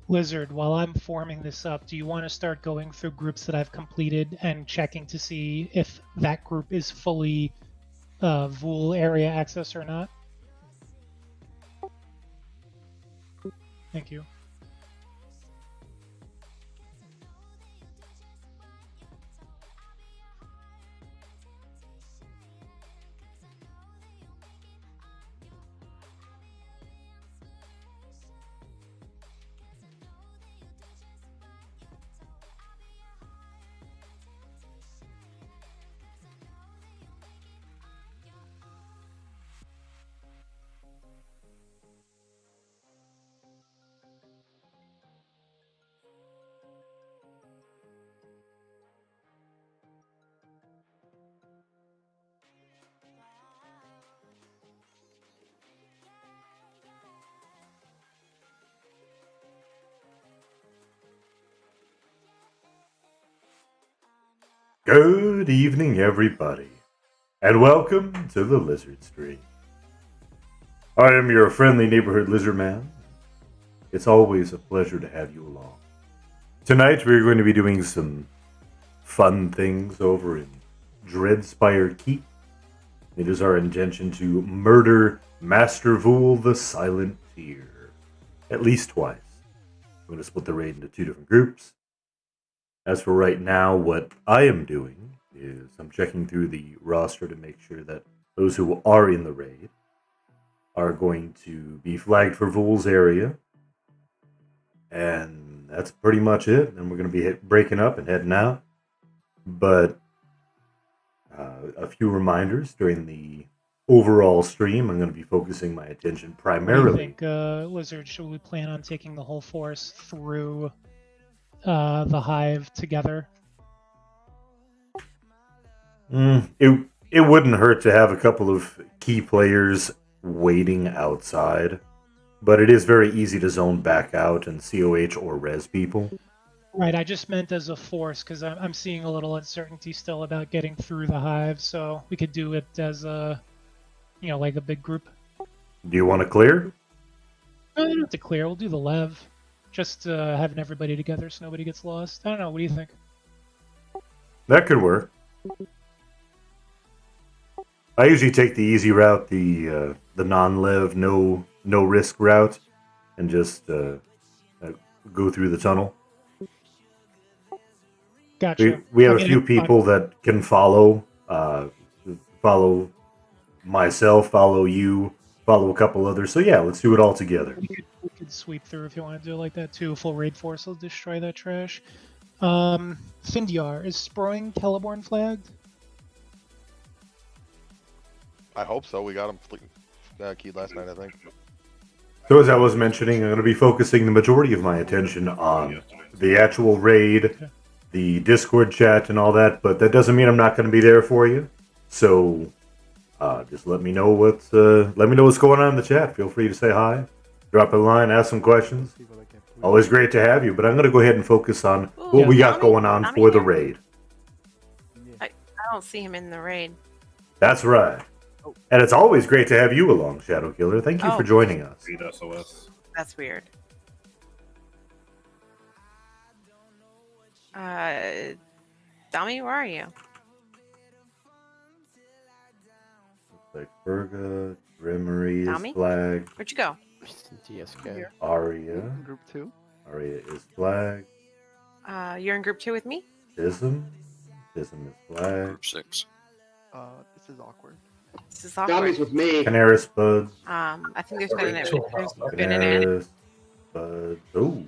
Lizard, while I'm forming this up, do you want to start going through groups that I've completed and checking to see if that group is fully Vool area access or not? Thank you. Good evening, everybody, and welcome to the Lizard Stream. I am your friendly neighborhood lizard man. It's always a pleasure to have you along. Tonight we're going to be doing some fun things over in Dreadspire Keep. It is our intention to murder Master Vool the Silent Tear. At least twice. I'm going to split the raid into two different groups. As for right now, what I am doing is I'm checking through the roster to make sure that those who are in the raid are going to be flagged for Vool's area. And that's pretty much it. And we're going to be breaking up and heading out. But a few reminders during the overall stream. I'm going to be focusing my attention primarily. What do you think, Lizard? Should we plan on taking the whole force through the hive together? It wouldn't hurt to have a couple of key players waiting outside, but it is very easy to zone back out and COH or res people. Right, I just meant as a force because I'm seeing a little uncertainty still about getting through the hive, so we could do it as a, like a big group. Do you want to clear? No, you don't have to clear. We'll do the lev. Just having everybody together so nobody gets lost. I don't know. What do you think? That could work. I usually take the easy route, the non-lev, no risk route, and just go through the tunnel. Gotcha. We have a few people that can follow myself, follow you, follow a couple others. So yeah, let's do it all together. We could sweep through if you want to do it like that too. Full raid force will destroy that trash. Findyar, is Sproing Celeborn flagged? I hope so. We got him keyed last night, I think. So as I was mentioning, I'm going to be focusing the majority of my attention on the actual raid, the Discord chat, and all that. But that doesn't mean I'm not going to be there for you. So just let me know what's going on in the chat. Feel free to say hi, drop a line, ask some questions. Always great to have you. But I'm going to go ahead and focus on what we got going on for the raid. I don't see him in the raid. That's right. And it's always great to have you along, Shadow Killer. Thank you for joining us. That's weird. Dummy, where are you? Looks like Berga, Dremery is Tommy? flagged. Where'd you go? TSK. Aria. Group 2. Aria is flagged. You're in group 2 with me? Tism. Tism is flagged. Group 6. This is awkward. This is awkward. Tommy's with me. Canaris Bud. I think there's been an Canaris Bud. Oh.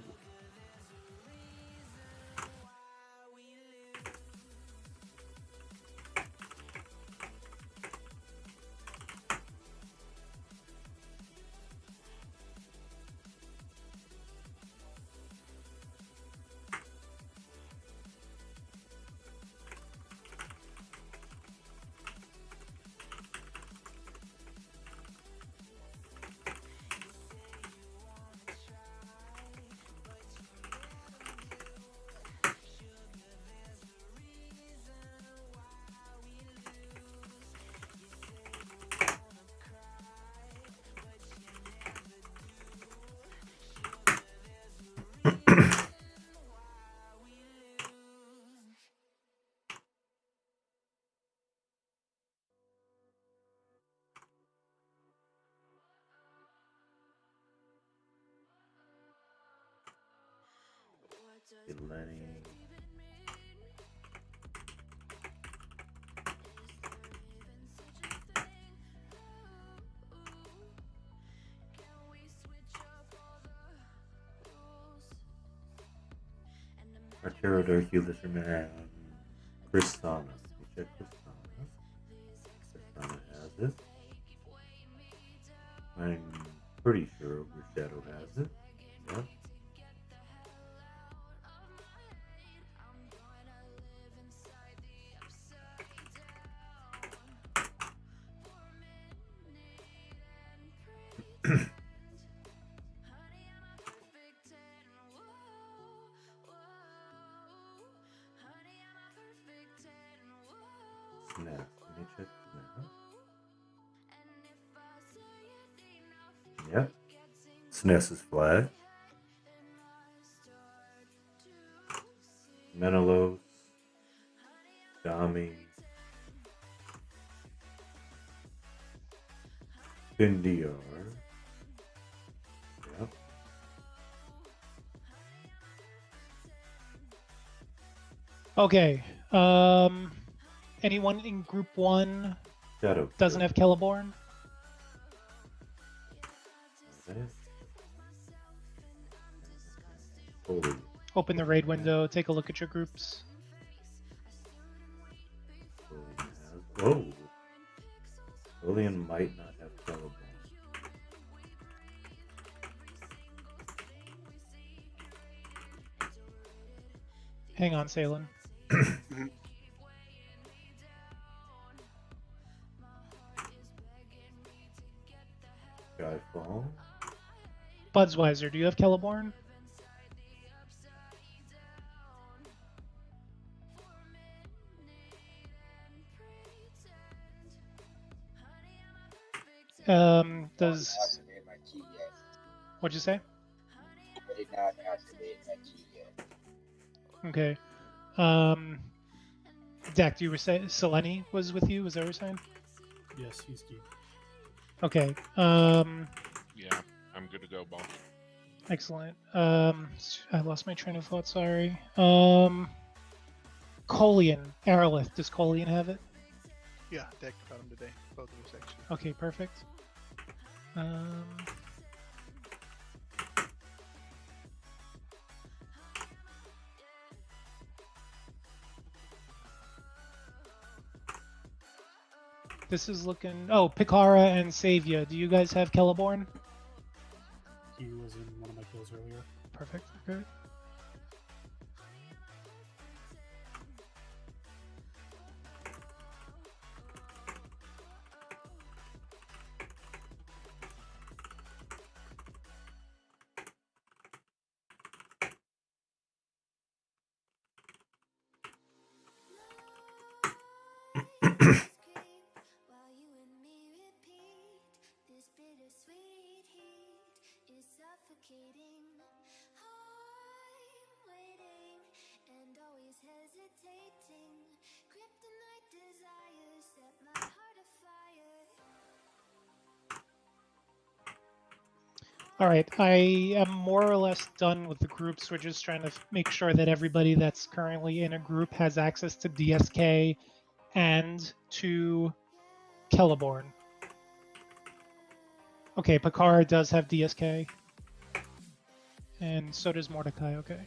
Lenny. Arturo Hercules man. Kristana. Let me check Kristana. Kristana has it. I'm pretty sure Shadow has it. Yep. Snap. Let me check Snap. Yep. SNES's flag. Menelaus. Dami. Pindiar. Yep. Okay. Anyone in group 1 Shadow. doesn't have Celeborn? Okay. Holy. Open the raid window, take a look at your groups. Whoa. Lillian might not have Celeborn. Hang on, Salem. Skyfall. Budsweiser, do you have Celeborn? Does... What'd you say? I did not activate my key yet. Okay. Dak, you were saying Selene was with you? Was that what you're saying? Yes, he's key. Okay. Yeah, I'm good to go, boss. Excellent. I lost my train of thought. Sorry. Colian, Aerolith. Does Colian have it? Yeah, Deck got him today. Both of us actually. Okay, perfect. This is looking... Oh, Pikara and Savia. Do you guys have Celeborn? He was in one of my kills earlier. Perfect. Okay. All right, I am more or less done with the groups. We're just trying to make sure that everybody that's currently in a group has access to DSK and to Celeborn. Okay, Pakar does have DSK. And so does Mordecai, okay.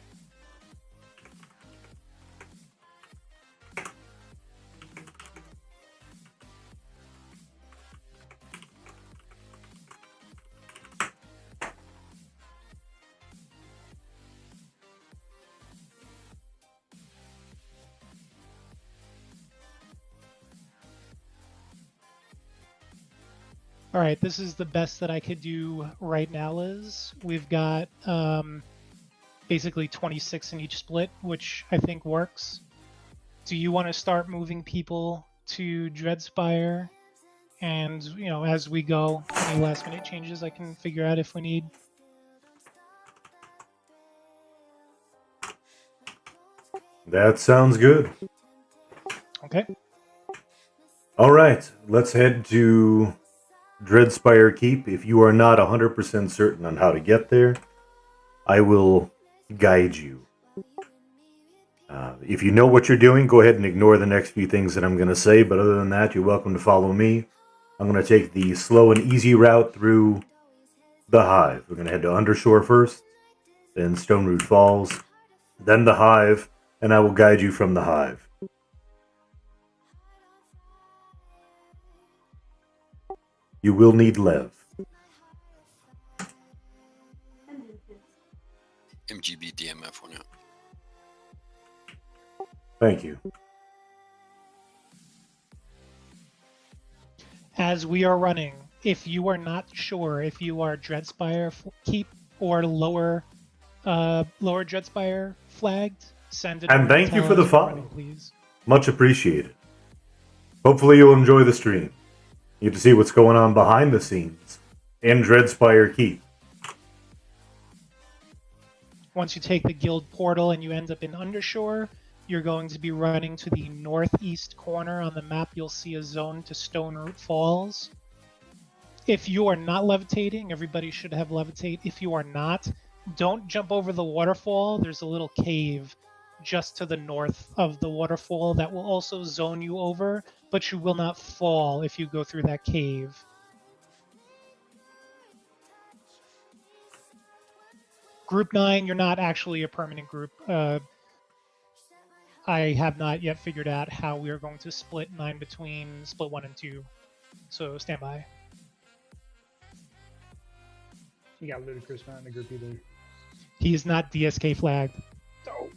All right, this is the best that I could do right now, Liz. We've got basically 26 in each split, which I think works. Do you want to start moving people to Dreadspire? And, you know, as we go, any last minute changes I can figure out if we need. That sounds good. Okay. All right, let's head to Dreadspire Keep. If you are not 100% certain on how to get there, I will guide you If you know what you're doing, go ahead and ignore the next few things that I'm going to say. But other than that, you're welcome to follow me. I'm going to take the slow and easy route through the Hive. We're going to head to Undershore first, then Stone Root Falls, then the Hive, and I will guide you from the Hive. You will need Lev. MGB DMF went out. Thank you. As we are running, if you are not sure if you are Dreadspire Keep or lower Dreadspire flagged, send it. And thank you for the follow. running, please. Much appreciated. Hopefully you'll enjoy the stream. You get to see what's going on behind the scenes in Dreadspire Keep. Once you take the guild portal and you end up in Undershore, you're going to be running to the northeast corner on the map. You'll see a zone to Stone Root Falls. If you are not levitating, everybody should have levitate. If you are not, don't jump over the waterfall. There's a little cave just to the north of the waterfall that will also zone you over, but you will not fall if you go through that cave. Group 9, you're not actually a permanent group. I have not yet figured out how we are going to split 9 between split 1 and 2. So stand by. You got Ludicrous not in the group either. He is not DSK flagged. Oh.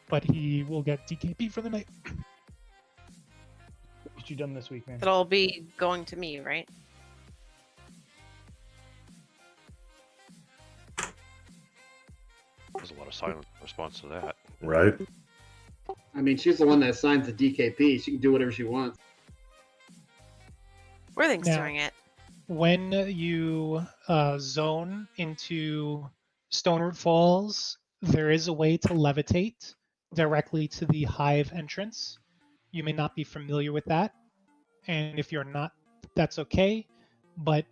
But he will get DKP for the night. What you done this week, man? It'll be going to me, right? There's a lot of silent response to that. Right. I mean, she's the one that signs the DKP. She can do whatever she wants. Worthing's Now, doing it. When you zone into Stoneroot Falls, there is a way to levitate directly to the Hive entrance. You may not be familiar with that, and if you're not, that's okay. But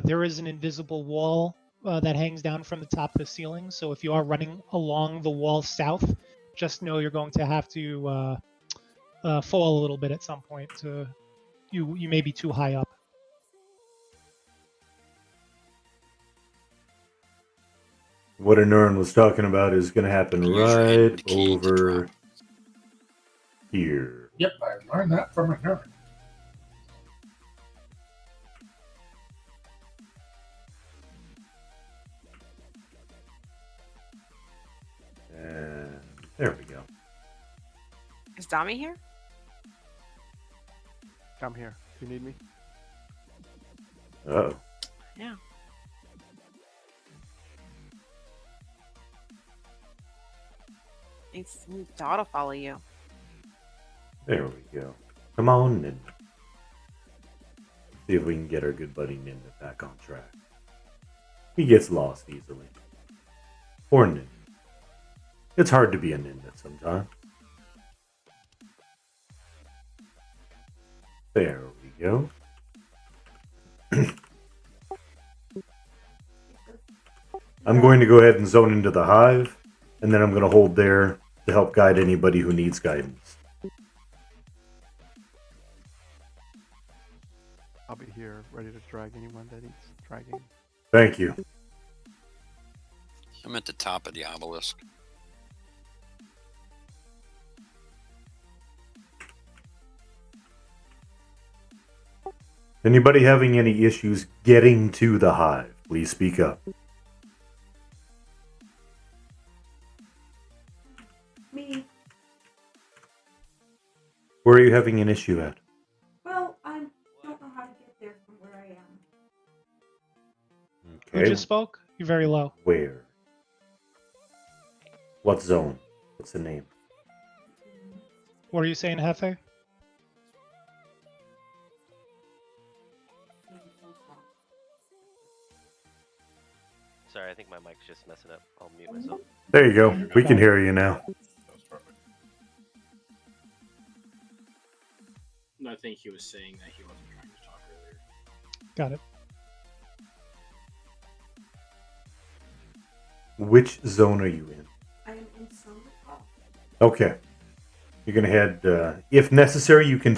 there is an invisible wall that hangs down from the top of the ceiling, so if you are running along the wall south, just know you're going to have to fall a little bit at some point. You may be too high up. What Anurin was talking about is going to happen right over here. Yep, I learned that from a nerd. And there we go. Is Dami here? I'm here. If you need me. Uh-oh. Yeah. Needs to auto follow you. There we go. Come on, Ninja. See if we can get our good buddy Ninja back on track. He gets lost easily. Poor Ninja. It's hard to be a Ninja sometimes. There we go. I'm going to go ahead and zone into the Hive, and then I'm going to hold there to help guide anybody who needs guidance. I'll be here ready to drag anyone that needs dragging. Thank you. I'm at the top of the obelisk. Anybody having any issues getting to the Hive, please speak up. Me. Where are you having an issue at? Well, I don't know how to get there from where I am. Who just spoke? You're very low. Where? What zone? What's the name? What are you saying, Hefe? Sorry, I think my mic's just messing up. I'll mute myself. There you go. We can hear you now. I think he was saying that he wasn't trying to talk earlier. Got it. Which zone are you in? I am in Summer Okay. You can head, if necessary, you can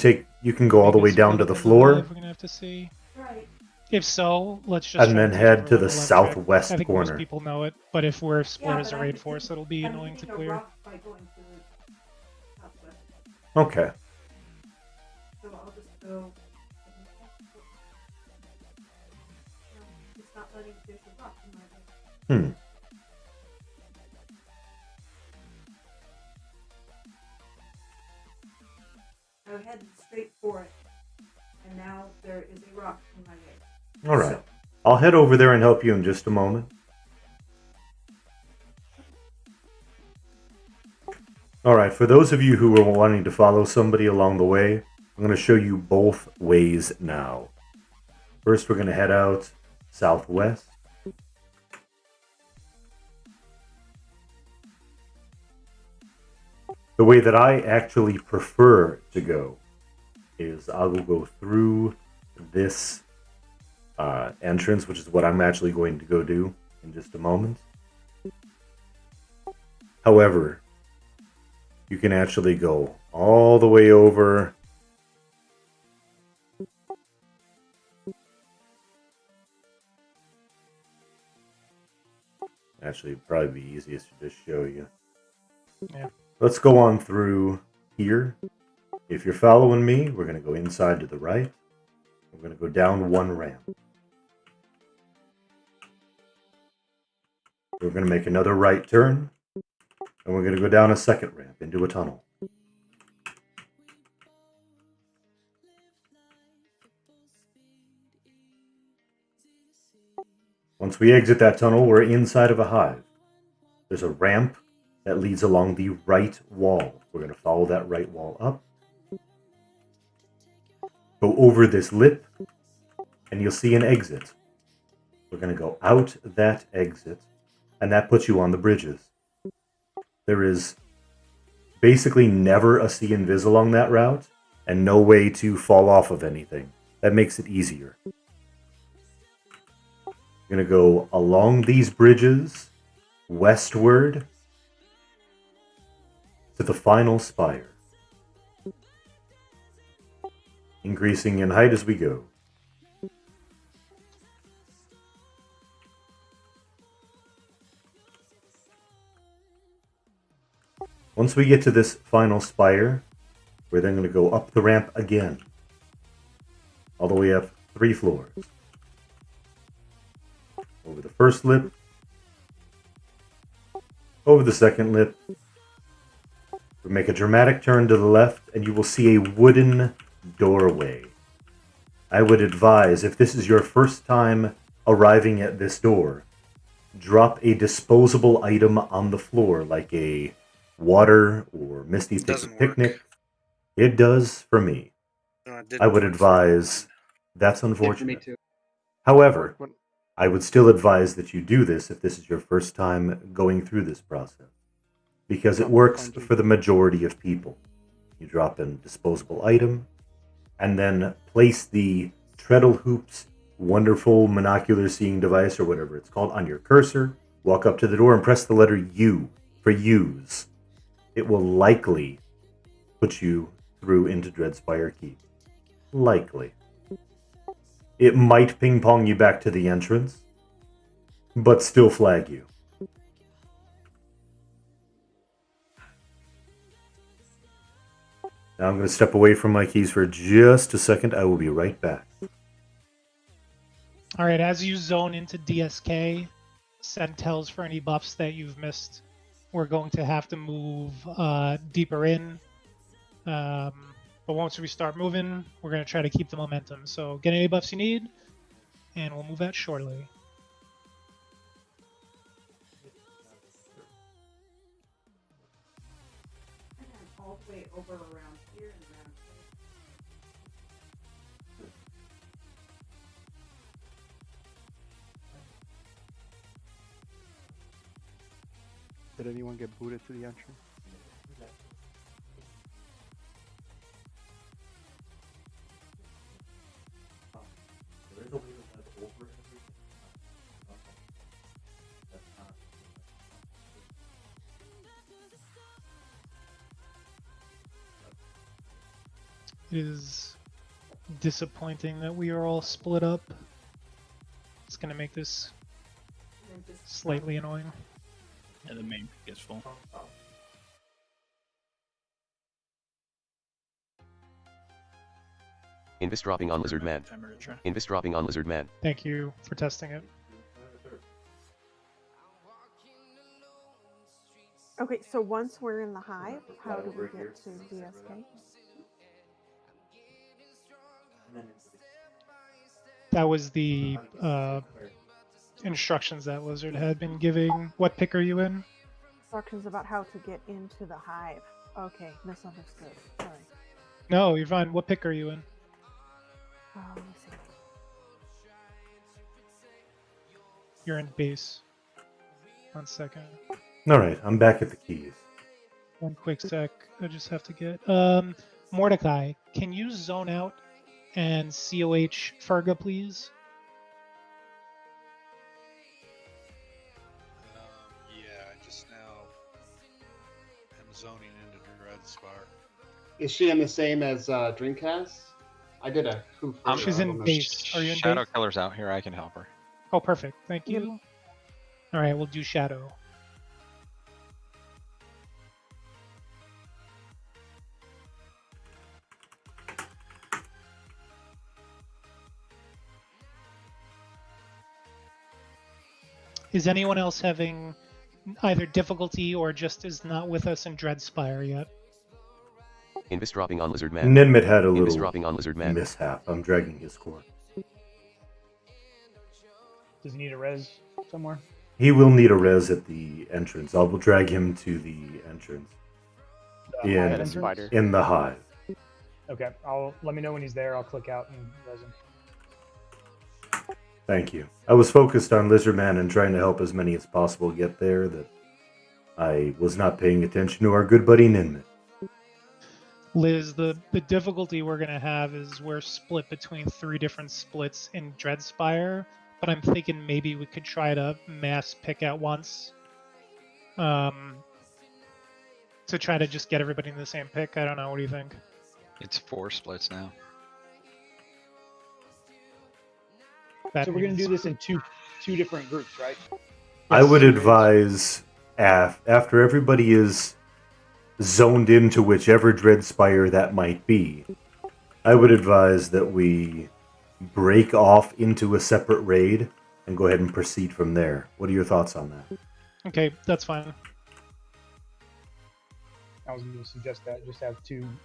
go all the way down to the floor. We're gonna have to see. Right. If so, let's just And try then to take head to everyone the the left track. southwest I think corner. most people know it, but if we're split Yeah, as a but raid force, it'll be annoying to hitting a clear. rock by going to the southwest. Okay. So I'll just go. No, it's not letting there's a rock in my way. I headed straight for it, and now there is a rock in my way. All right. So, I'll head over there and help you in just a moment. All right. For those of you who are wanting to follow somebody along the way, I'm going to show you both ways now. First, we're going to head out southwest. The way that I actually prefer to go is I will go through this entrance, which is what I'm actually going to go do in just a moment. However, you can actually go all the way over. Actually, it'd probably be easiest to just show you. Yeah. Let's go on through here. If you're following me, we're going to go inside to the right. We're going to go down one ramp. We're going to make another right turn. And we're going to go down a second ramp into a tunnel. Once we exit that tunnel, we're inside of a hive. There's a ramp that leads along the right wall. We're going to follow that right wall up. Go over this lip, and you'll see an exit. We're going to go out that exit, and that puts you on the bridges. There is basically never a see invis along that route, and no way to fall off of anything. That makes it easier. You're going to go along these bridges, westward, to the final spire. Increasing in height as we go. Once we get to this final spire, we're then going to go up the ramp again. All the way up 3 floors. Over the first lip. Over the second lip. We make a dramatic turn to the left, and you will see a wooden doorway. I would advise, if this is your first time arriving at this door, drop a disposable item on the floor, like a water or Misty takes a picnic. It does for me. I would advise, that's unfortunate. However, I would still advise that you do this if this is your first time going through this process, because it works for the majority of people. You drop in disposable item, and then place the treadle hoops wonderful monocular seeing device, or whatever it's called, on your cursor. Walk up to the door and press the letter U for use. It will likely put you through into Dreadspire Keep. Likely. It might ping pong you back to the entrance, but still flag you. Now I'm going to step away from my keys for just a second. I will be right back. All right, as you zone into DSK, send tells for any buffs that you've missed. We're going to have to move deeper in. But once we start moving, we're going to try to keep the momentum. So get any buffs you need, and we'll move out shortly. All the way over around here and around Did anyone get booted to the entrance? It is disappointing that we are all split up. It's going to make this slightly annoying. Yeah, the main pick is full. Invis dropping on Lizard Man. Invis dropping on Lizard Man. Thank you for testing it. Okay, so once we're in the hive, how do we get to DSK? That was the instructions that Lizard had been giving. What pick are you in? Instructions about how to get into the hive. Okay, misunderstood. Sorry. No, you're fine. What pick are you in? Let me see. You're in base. 1 second. Alright, I'm back at the keys. One quick sec. I just have to get Mordecai, can you zone out and COH Ferga, please? Yeah, I just now am zoning into Dreadspire. Is she in the same as Dreamcast? I did a who. She's in base. Are you in Shadow base? Killer's out here. I can help her. Oh, perfect. Thank you. All right, we'll do Shadow. Is anyone else having either difficulty or just is not with us in Dreadspire yet? Invis dropping on Lizard Man. Ninmit had a Invis little dropping on Lizard Man. mishap. I'm dragging his core. Does he need a res somewhere? He will need a res at the entrance. I will drag him to the entrance. In the hive. Okay, let me know when he's there. I'll click out and res him. Thank you. I was focused on Lizardman and trying to help as many as possible get there that I was not paying attention to our good buddy Ninmit. Liz, the difficulty we're going to have is we're split between 3 different splits in Dreadspire, but I'm thinking maybe we could try to mass pick at once. To try to just get everybody in the same pick. I don't know. What do you think? It's 4 splits now. So we're going to do this in two different groups, right? I would advise after everybody is zoned into whichever Dreadspire that might be, I would advise that we break off into a separate raid and go ahead and proceed from there. What are your thoughts on that? Okay, that's fine. I was going to suggest that just have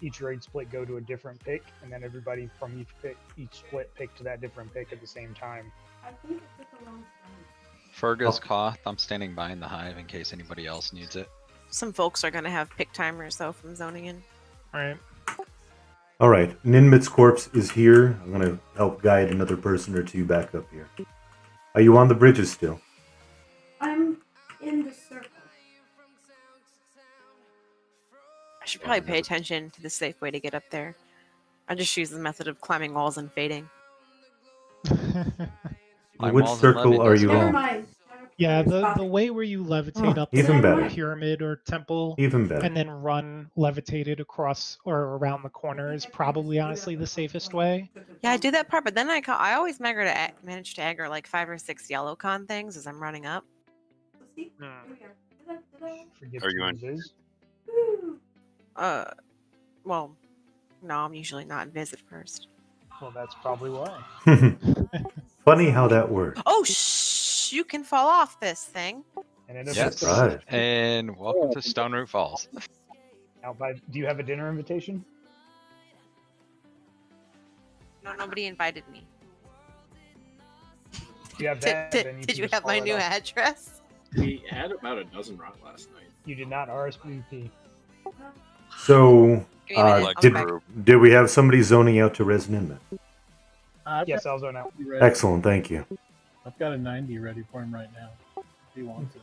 each raid split go to a different pick, and then everybody from each split pick to that different pick at the same time. I think it took a long time. Fergus Koth, I'm standing by in the hive in case anybody else needs it. Some folks are going to have pick timers, though, from zoning in. Right. Alright, Ninmit's corpse is here. I'm going to help guide another person or two back up here. Are you on the bridges still? I'm in the circle. I should probably pay attention to the safe way to get up there. I just use the method of climbing walls and fading. Which circle are you Never on? mind. Yeah, the way where you levitate up even the better. pyramid or temple Even better. and then run levitated across or around the corner is probably honestly the safest way. Yeah, I do that part, but then I always manage to aggro like 5 or 6 yellow con things as I'm running up. Forget Are you who on? it is. Well, no, I'm usually not in visit first. Well, that's probably why. Funny how that works. Oh, you can fall off this thing. And it Yes. Right. And welcome to Stone Root Falls. Do you have a dinner invitation? No, nobody invited me. If you have that, then Did you have my new address? We had about a dozen rot last night. You did not RSVP. So, Give me a minute, I'll be did we have somebody zoning out to Res Ninmit? Yes, I'll zone out. Excellent, thank you. I've got a 90 ready for him right now. If he wants it.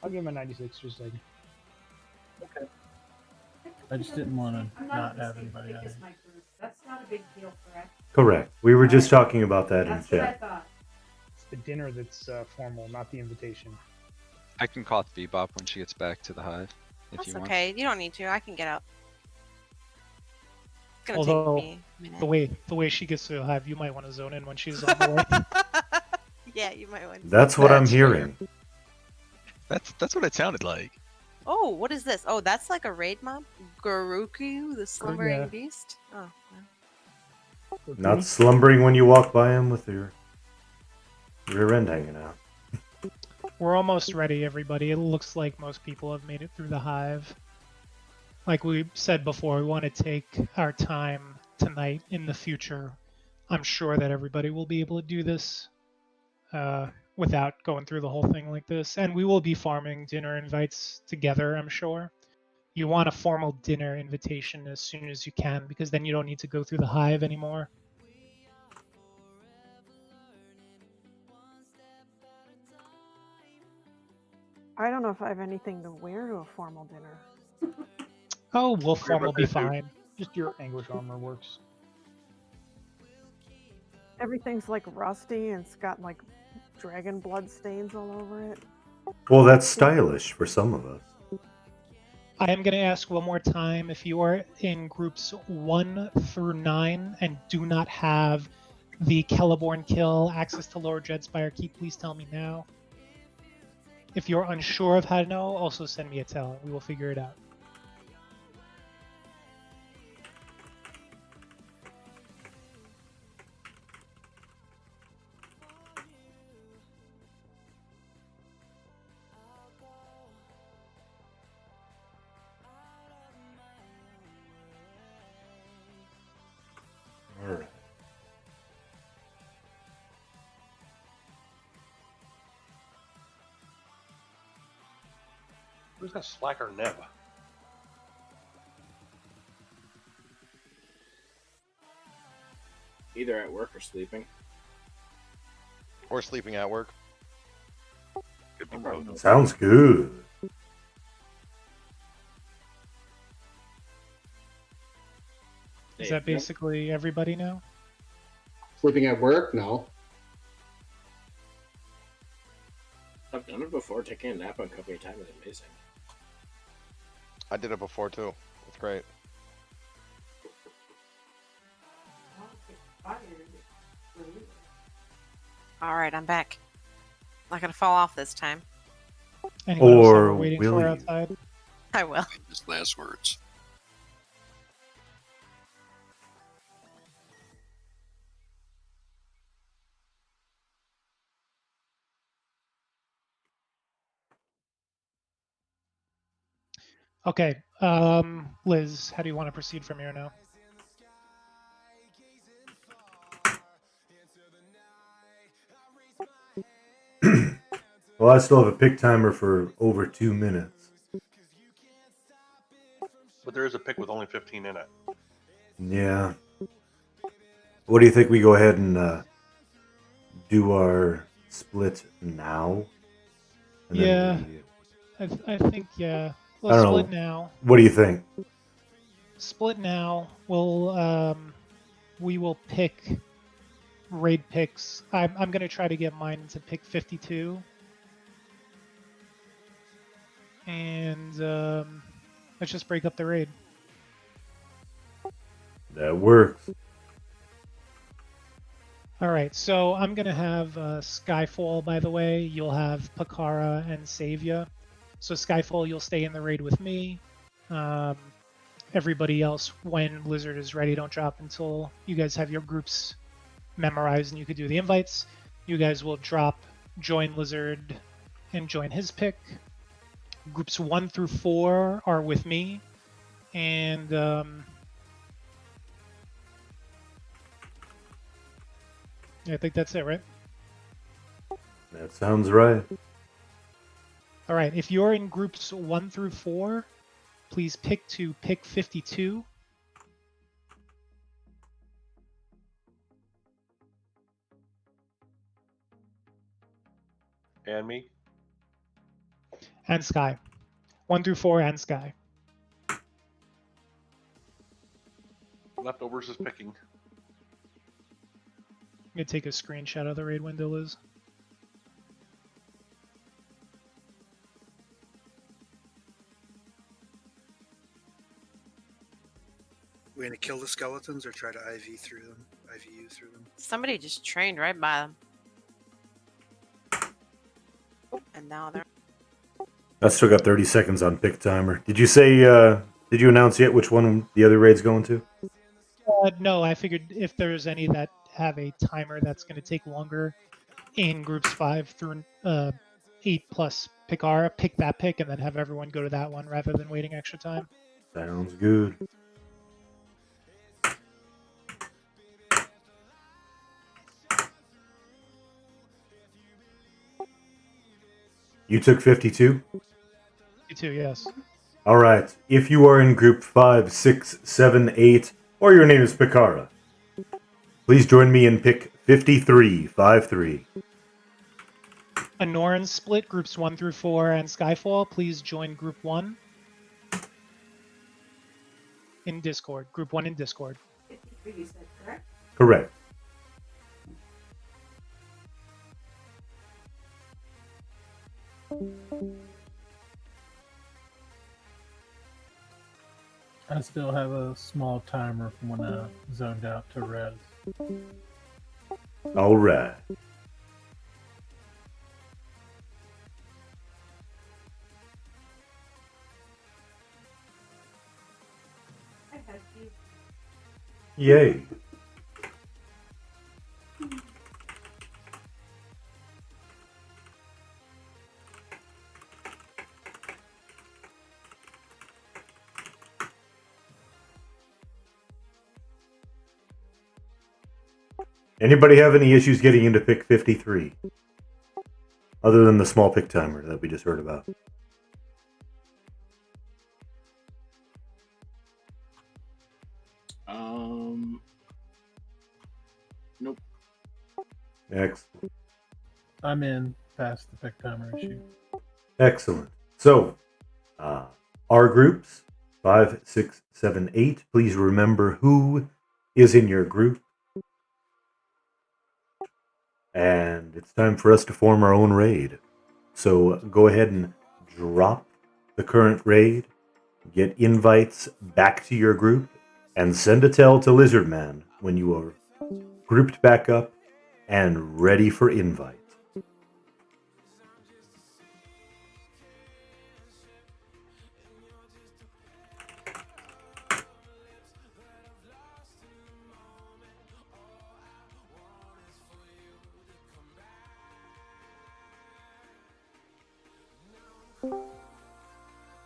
I'll give him a 96 just a second. Okay. I just didn't want to I'm not the have same anybody pick out as here. my group. That's not a big deal, correct? Correct. We were just talking about that in That's what I chat. thought. It's the dinner that's formal, not the invitation. I can call Bebop when she gets back to the hive if That's you want. okay. You don't need to. I can get out. gonna Although take me a minute. the way she gets to the hive, you might want to zone in when she's on the way. Yeah, you might want to. That's what I'm That's hearing. That's what it sounded like. Oh, what is this? Oh, that's like a raid mob? Garuku, the slumbering yeah. beast? Oh, wow. Not slumbering when you walk by him with your rear end hanging out. We're almost ready, everybody. It looks like most people have made it through the hive. Like we said before, we want to take our time tonight. In the future, I'm sure that everybody will be able to do this without going through the whole thing like this. And we will be farming dinner invites together, I'm sure. You want a formal dinner invitation as soon as you can, because then you don't need to go through the hive anymore. I don't know if I have anything to wear to a formal dinner. Oh, wolf form will be fine. Just your anguish armor works. Everything's like rusty and it's got like dragon blood stains all over it. Well, that's stylish for some of us. I am going to ask one more time, if you are in groups 1 through 9 and do not have the Celeborn kill access to Lower Dreadspire Keep, please tell me now. If you're unsure of how to know, also send me a tell. We will figure it out. All right. Who's that slacker Neb? Either at work or sleeping. Or sleeping at work. Could be both. Sounds good. Is that basically everybody now? Sleeping at work? No. I've done it before. Taking a nap on company time is amazing. I did it before too. It's great. Alright, I'm back. Not gonna fall off this time. Anyone else that Or we're waiting will for you? outside? I will. His last words. Okay, Liz, how do you want to proceed from here now? Well, I still have a pick timer for over 2 minutes. But there is a pick with only 15 in it. Yeah. What do you think we go ahead and do our split now? And Yeah, then I think, yeah. I Let's don't split know. now. What do you think? Split now. We will pick raid picks. I'm gonna try to get mine to pick 52. And let's just break up the raid. That works. All right, so I'm gonna have Skyfall. By the way, you'll have Pakara and Savia. So Skyfall, you'll stay in the raid with me. Everybody else, when Blizzard is ready, don't drop until you guys have your groups memorized and you could do the invites. You guys will drop, join Lizard, and join his pick. Groups 1 through 4 are with me, and I think that's it, right? That sounds right. All right, if you're in groups 1 through 4, please pick 52. And me? And Sky. 1 through 4 and Sky. Leftovers is picking. I'm going to take a screenshot of the raid window, Liz. We gonna kill the skeletons or try to IV through them? IVU through them? Somebody just trained right by them. And now they're. I still got 30 seconds on pick timer. Did you say, did you announce yet which one the other raid's going to? No, I figured if there's any that have a timer that's going to take longer in groups 5 through 8 plus Pikara, pick that pick and then have everyone go to that one rather than waiting extra time. Sounds good. You took 52? 52, yes. All right. If you are in group 5, 6, 7, 8, or your name is Pikara, please join me in pick 53, 5-3. Anoran split groups 1 through 4 and Skyfall. Please join group 1 in Discord. Group 1 in Discord. 53, you said, correct? Correct. I still have a small timer from when I zoned out to res. All right. I had these. Yay. Anybody have any issues getting into pick 53? Other than the small pick timer that we just heard about. Nope. Excellent. I'm in past the pick timer issue. Excellent. So, our groups, 5, 6, 7, 8. Please remember who is in your group. And it's time for us to form our own raid. So go ahead and drop the current raid, get invites back to your group, and send a tell to Lizardman when you are grouped back up and ready for invite.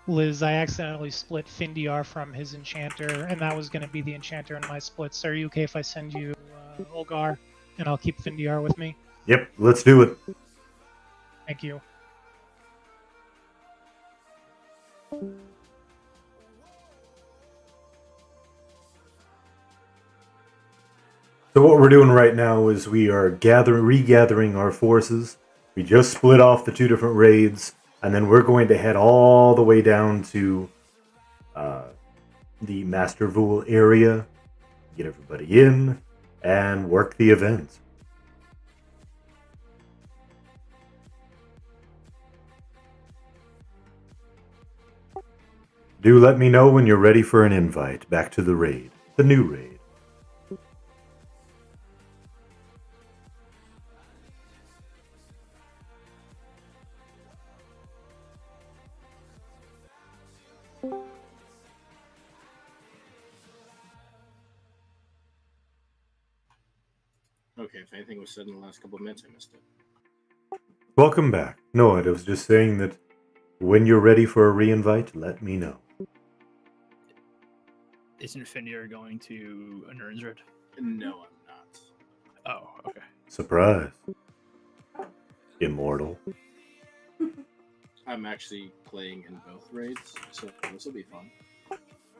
Liz, I accidentally split Findiar from his enchanter, and that was going to be the enchanter in my splits. Are you okay if I send you Olgar, and I'll keep Findiar with me? Yep, let's do it. Thank you. So what we're doing right now is we are regathering our forces. We just split off the two different raids, and then we're going to head all the way down to the Master Vool area, get everybody in, and work the event. Do let me know when you're ready for an invite back to the raid, the new raid. Okay, if anything was said in the last couple of minutes, I missed it. Welcome back. No, I was just saying that when you're ready for a re-invite, let me know. Isn't Findiar going to Nurnsred? No, I'm not. Oh, okay. Surprise. Immortal. I'm actually playing in both raids, so this will be fun.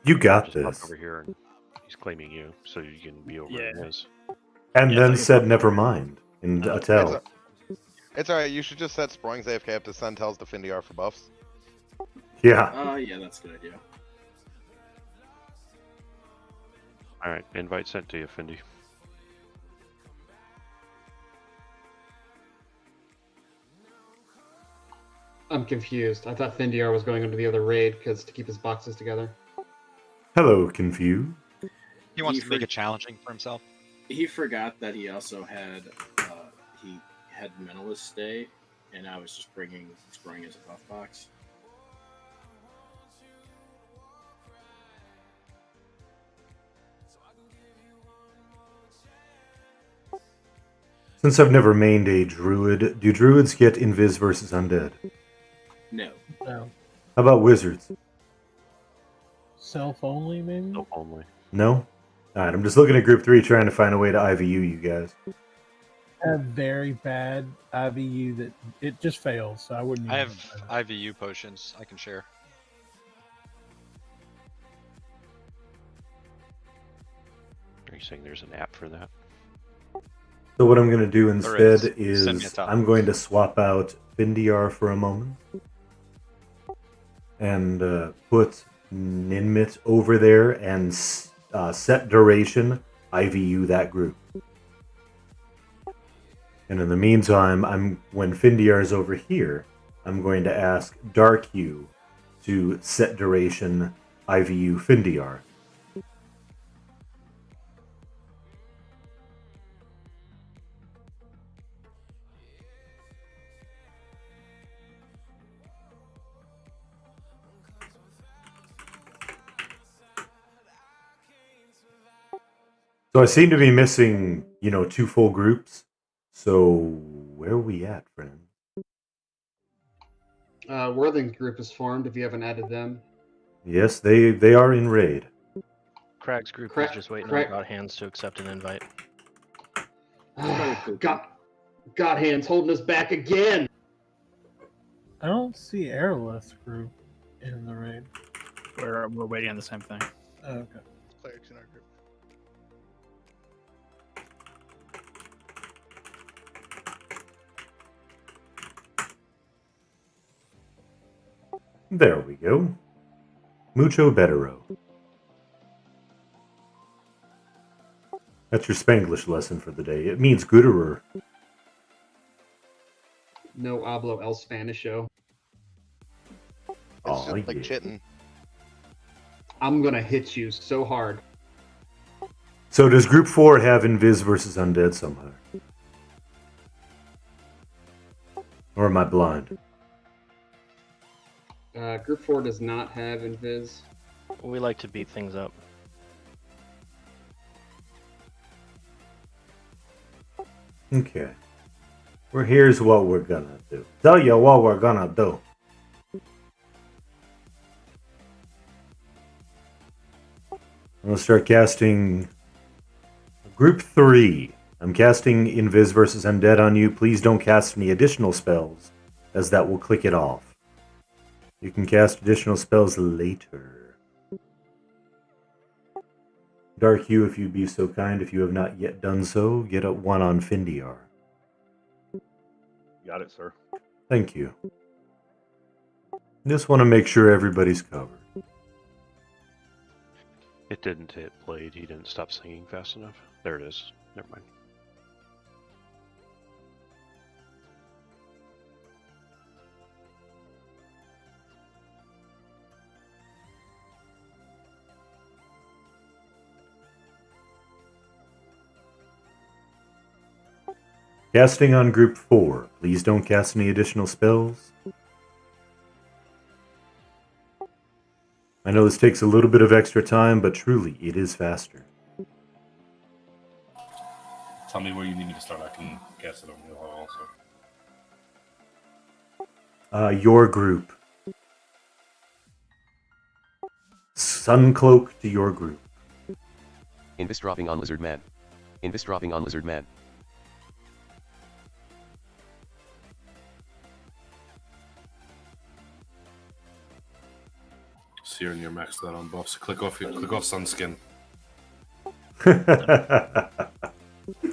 You got Just this. popped over here and he's claiming you, so you can be over in his. And then said never mind in a tell. It's alright, you should just set Sproing's AFK up to send tells to Findiar for buffs. Yeah. Yeah, that's a good idea. Alright, invite sent to you, Findy. I'm confused. I thought Findiar was going into the other raid because to keep his boxes together. Hello, Confused. He wants to make it challenging for himself. He forgot that he also had Mentalist Stay, and I was just exploring as a buff box. Since I've never mained a druid, do druids get invis versus undead? No. No. How about wizards? Self only, maybe? Self only. No? Alright, I'm just looking at group 3 trying to find a way to IVU you guys. I have very bad IVU that it just fails, so I wouldn't. I have IVU potions I can share. Are you saying there's an app for that? So what I'm going to do instead Send me a is top. I'm going to swap out Findiar for a moment and put Ninmit over there and set duration IVU that group. And in the meantime, when Findiar is over here, I'm going to ask Dark Hue to set duration IVU Findiar. So I seem to be missing, 2 full groups. So where are we at, friend? Worthing's group is formed if you haven't added them. Yes, they are in raid. Craig's group is just waiting on God Hands to accept an invite. God Hands holding us back again. I don't see Airless group in the raid. We're waiting on the same thing. Oh, okay. Clerics in our group. There we go. Mucho bettero. That's your Spanglish lesson for the day. It means gooderer. No hablo el Spanisho. It's just like chittin'. I'm gonna hit you so hard. So does Group 4 have Invis versus Undead somehow? Or am I blind? Group 4 does not have Invis. We like to beat things up. Okay. Well, here's what we're gonna do. Tell you what we're gonna do. I'm gonna start casting Group 3. I'm casting Invis versus Undead on you. Please don't cast any additional spells, as that will click it off. You can cast additional spells later. Dark Hue, if you'd be so kind, if you have not yet done so, get a 1 on Findiar. Got it, sir. Thank you. Just want to make sure everybody's covered. It didn't hit played. He didn't stop singing fast enough. There it is. Never mind. Casting on Group 4. Please don't cast any additional spells. I know this takes a little bit of extra time, but truly, it is faster. Tell me where you need me to start. I can cast it on you also. Your group. Suncloak to your group. Invis dropping on Lizard Man. Invis dropping on Lizard Man. Seer and you're maxed out on buffs. Click off Sunskin.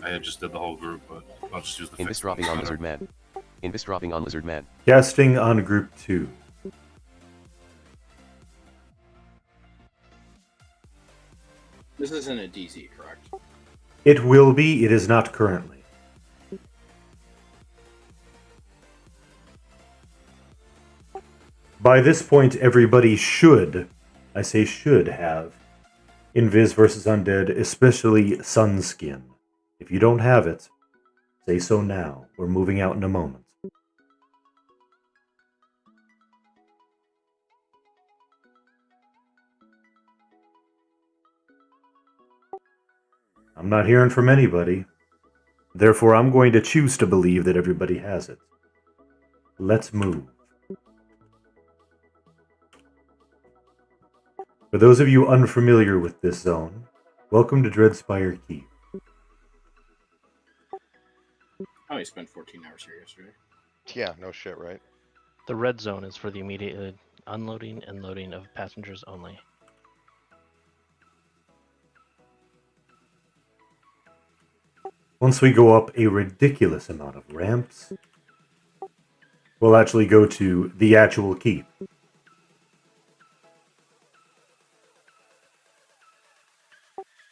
I just did the whole group, but I'll just use the Invis dropping on Lizard Man. Invis dropping on Lizard Man. Casting on Group 2. This isn't a DZ, correct? It will be. It is not currently. By this point, everybody should, I say should have, Invis versus Undead, especially Sunskin. If you don't have it, say so now. We're moving out in a moment. I'm not hearing from anybody. Therefore, I'm going to choose to believe that everybody has it. Let's move. For those of you unfamiliar with this zone, welcome to Dreadspire Keep. I only spent 14 hours here yesterday. Yeah, no shit, right? The red zone is for the immediate unloading and loading of passengers only. Once we go up a ridiculous amount of ramps, we'll actually go to the actual keep.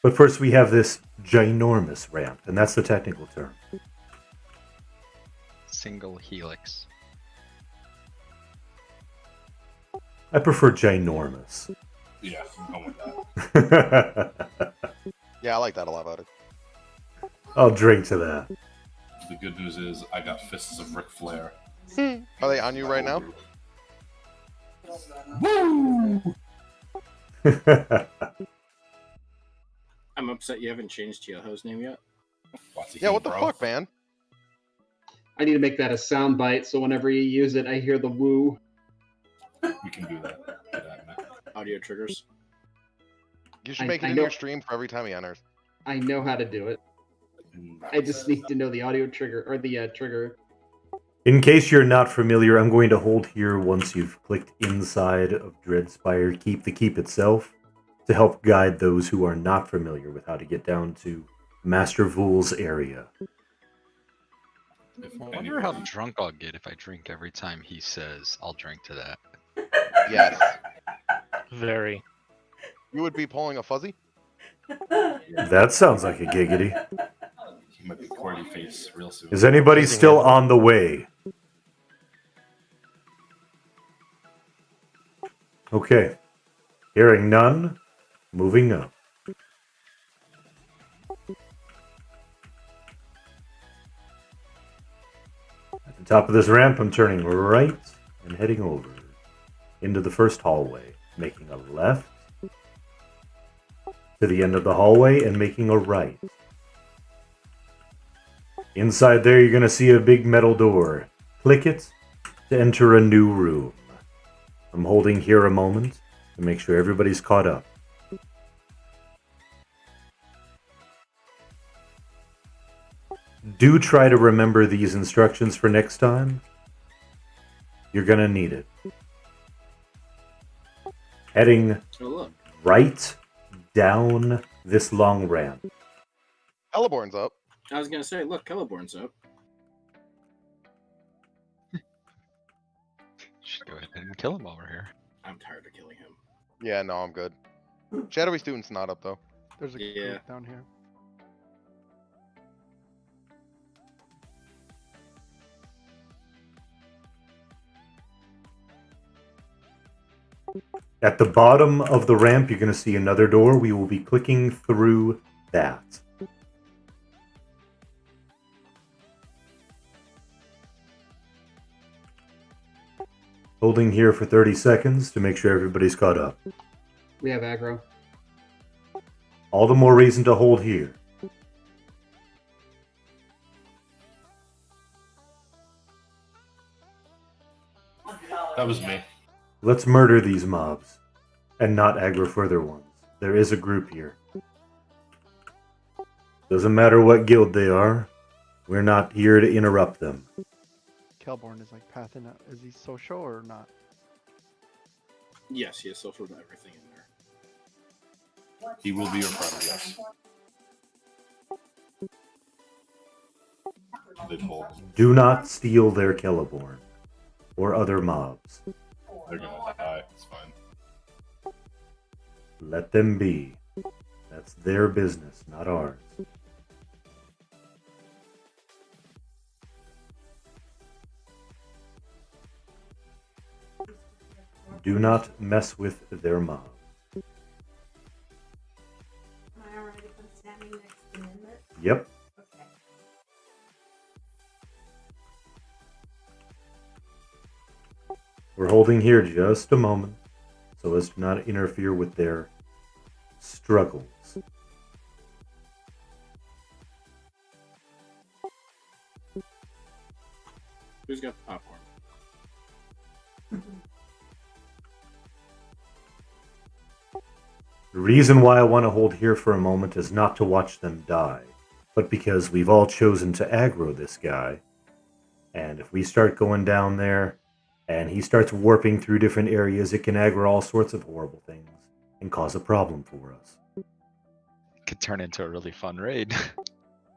But first we have this ginormous ramp, and that's the technical term. Single helix. I prefer ginormous. Yeah, I'm going with that. Yeah, I like that a lot better. I'll drink to that. The good news is I got fists of Ric Flair. Are they on you right now? Woo! I'm upset you haven't changed Yoho's name yet. Yeah, what the fuck, man? I need to make that a sound bite so whenever you use it, I hear the woo. We can do that. Audio triggers. You should make it in your stream for every time he enters. I know how to do it. I just need to know the audio trigger, or the trigger. In case you're not familiar, I'm going to hold here once you've clicked inside of Dreadspire Keep, the keep itself, to help guide those who are not familiar with how to get down to Master Vool's area. I wonder how drunk I'll get if I drink every time he says, I'll drink to that. Yes. Very. You would be pulling a fuzzy? That sounds like a giggity. He might be Cordy face real soon. Is anybody still on the way? Okay. Hearing none, moving up. At the top of this ramp, I'm turning right and heading over into the first hallway, making a left to the end of the hallway and making a right. Inside there, you're going to see a big metal door. Click it to enter a new room. I'm holding here a moment to make sure everybody's caught up. Do try to remember these instructions for next time. You're going to need it. Heading right down this long ramp. Celeborn's up. I was gonna say, look, Celeborn's up. Should go ahead and kill him over here. I'm tired of killing him. Yeah, no, I'm good. Shadowy Student's not up, though. There's a group down here. At the bottom of the ramp, you're going to see another door. We will be clicking through that. Holding here for 30 seconds to make sure everybody's caught up. We have aggro. All the more reason to hold here. That was me. Let's murder these mobs and not aggro further ones. There is a group here. Doesn't matter what guild they are. We're not here to interrupt them. Kelborn is like pathing out. Is he social or not? Yes, he has social to everything in there. He will be your friend, yes. They told me. Do not steal their Celeborn or other mobs. They're gonna die. It's fine. Let them be. That's their business, not ours. Do not mess with their mobs. Yep. Okay. We're holding here just a moment so as to not interfere with their struggles. Who's got the popcorn? The reason why I want to hold here for a moment is not to watch them die, but because we've all chosen to aggro this guy. And if we start going down there and he starts warping through different areas, it can aggro all sorts of horrible things and cause a problem for us. Could turn into a really fun raid.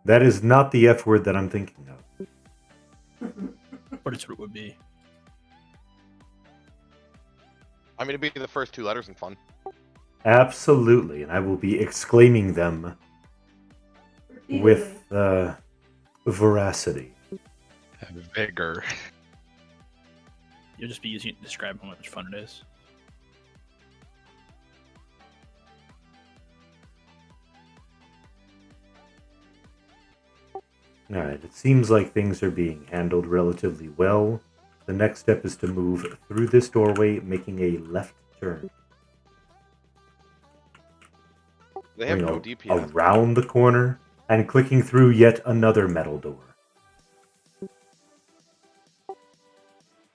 That is not the F word that I'm thinking of. What its root would be. I mean, it'd be the first two letters and fun. Absolutely, and I will be exclaiming them with veracity. Vigor. You'll just be using it to describe how much fun it is. Alright, it seems like things are being handled relatively well. The next step is to move through this doorway, making a left turn. They have Going no DPS. around the corner and clicking through yet another metal door.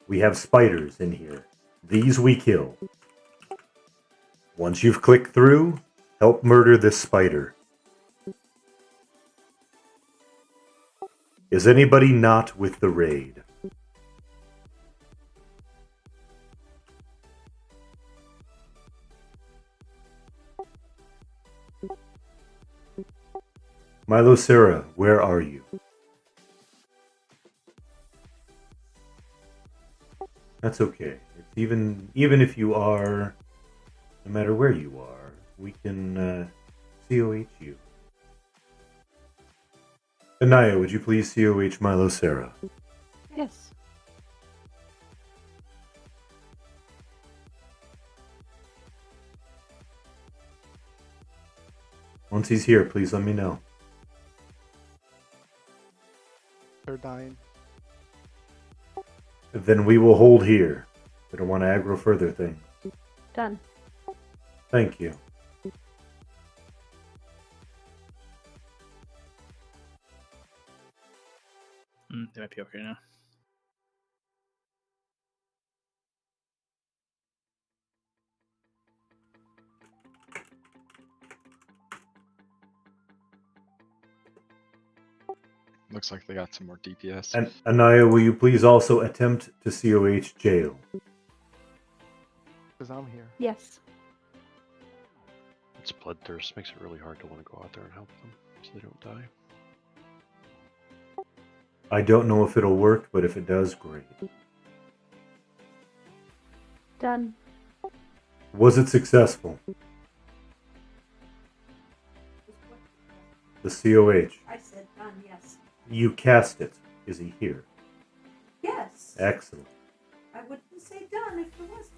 We have spiders in here. These we kill. Once you've clicked through, help murder this spider. Is anybody not with the raid? Milo Sarah, where are you? That's okay. It's even if you are, no matter where you are, we can COH you. Anaya, would you please COH Milo Sarah? Yes. Once he's here, please let me know. They're dying. Then we will hold here. I don't want to aggro further things. Done. Thank you. They might be okay now. Looks like they got some more DPS. And Anaya, will you please also attempt to COH jail? Because I'm here. Yes. It's bloodthirst makes it really hard to want to go out there and help them so they don't die. I don't know if it'll work, but if it does, great. Done. Was it successful? The COH. I said done, yes. You cast it. Is he here? Yes. Excellent. I wouldn't say done if there wasn't.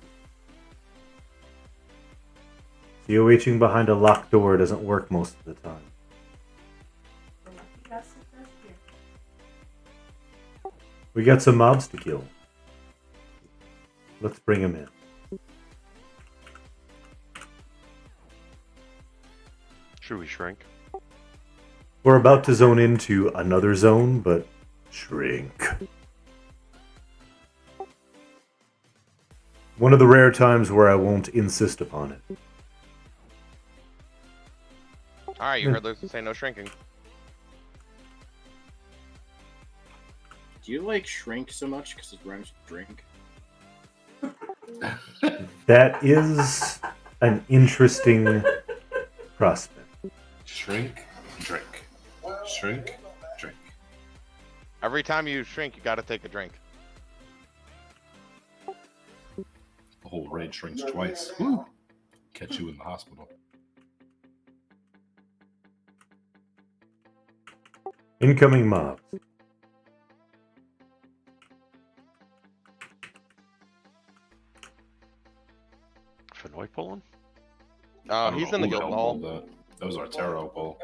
COHing behind a locked door doesn't work most of the time. For lucky us, it does here. We got some mobs to kill. Let's bring them in. Should we shrink? We're about to zone into another zone, but shrink. One of the rare times where I won't insist upon it. Alright, you heard Lucy say no shrinking. Do you like shrink so much because it rhymes with drink? That is an interesting prospect. Shrink, drink. Shrink, drink. Every time you shrink, you gotta take a drink. The whole raid shrinks twice. Woo! Catch you in the hospital. Incoming mobs. Fenwick pulling? He's in the guild hall. That was our tarot pull.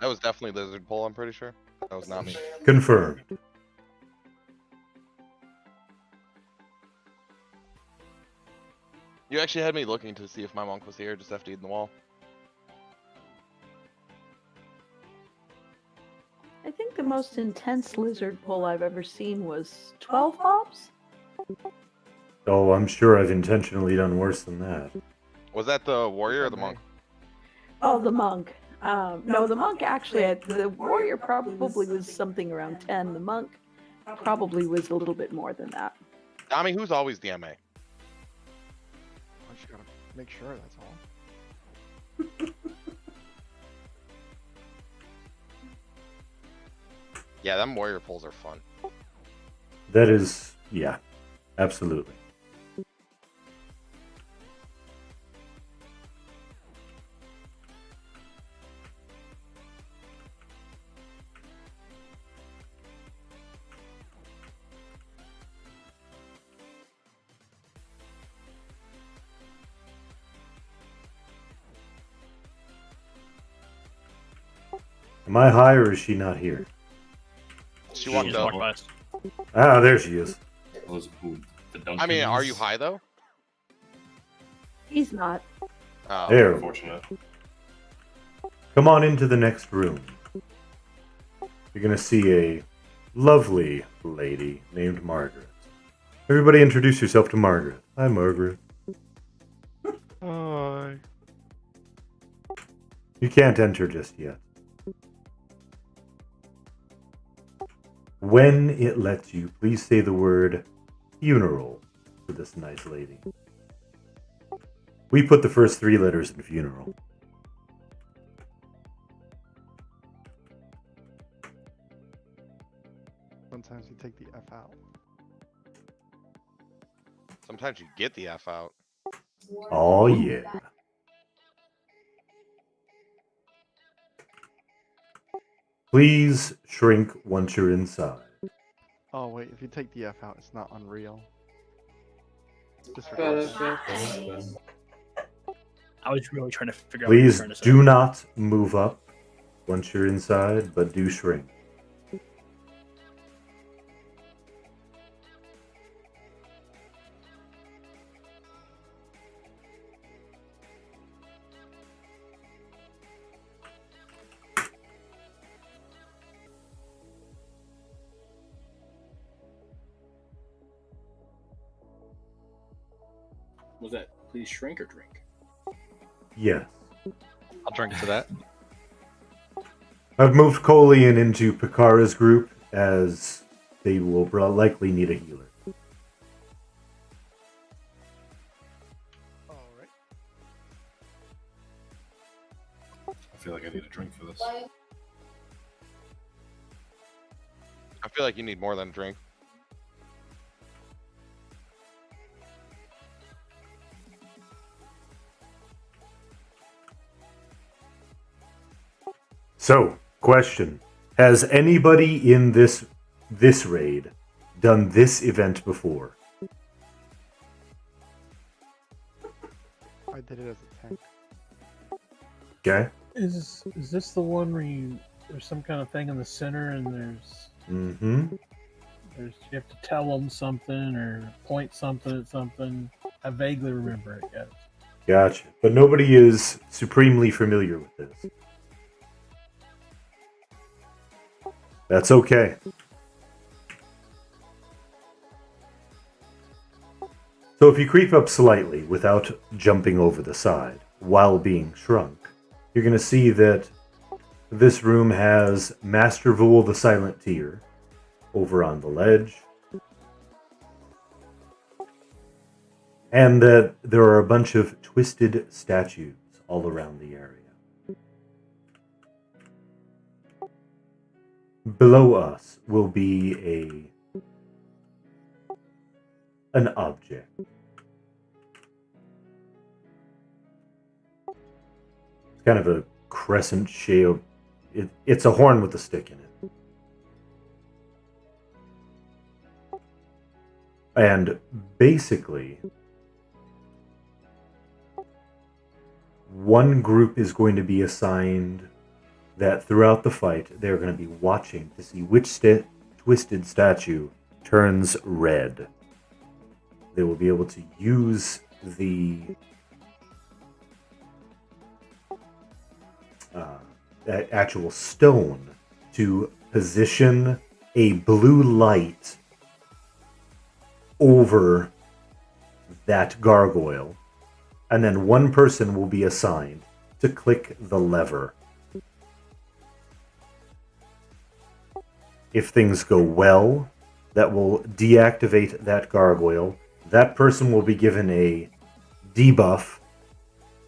That was definitely lizard pull, I'm pretty sure. That was not me. Confirmed. You actually had me looking to see if my monk was here, just FD'd in the wall. I think the most intense lizard pull I've ever seen was 12 hops. Oh, I'm sure I've intentionally done worse than that. Was that the warrior or the monk? Oh, the monk. No, the monk actually, the warrior probably was something around 10. The monk probably was a little bit more than that. Tommy, who's always DMA? I just gotta make sure, that's all. Yeah, them warrior pulls are fun. That is, yeah, absolutely. Am I high or is she not here? She walked up. Ah, there she is. I mean, are you high though? He's not. Oh, There. Unfortunate. Come on into the next room. You're gonna see a lovely lady named Margaret. Everybody introduce yourself to Margaret. Hi, Margaret. Hi. You can't enter just yet. When it lets you, please say the word funeral for this nice lady. We put the first 3 letters in funeral. Sometimes you take the F out. Sometimes you get the F out. Oh, yeah. Please shrink once you're inside. Oh wait, if you take the F out, it's not unreal. Just I was really trying to figure out what Please you're trying to say. do not move up once you're inside, but do shrink. Was that please shrink or drink? Yes. I'll drink to that. I've moved Colian into Pikara's group as they will likely need a healer. I feel like I need a drink for this. I feel like you need more than a drink. So, question. Has anybody in this raid done this event before? I did it as a tank. Okay. Is this the one where there's some kind of thing in the center and Mm-hmm. you have to tell them something or point something at something? I vaguely remember it, yes. Gotcha. But nobody is supremely familiar with this. That's okay. So if you creep up slightly without jumping over the side while being shrunk, you're going to see that this room has Master Vul the Silent Tear over on the ledge. And that there are a bunch of twisted statues all around the area. Below us will be an object. It's kind of a crescent shape. It's a horn with a stick in it. And basically, one group is going to be assigned that throughout the fight, they're going to be watching to see which twisted statue turns red. They will be able to use the actual stone to position a blue light over that gargoyle, and then one person will be assigned to click the lever. If things go well, that will deactivate that gargoyle. That person will be given a debuff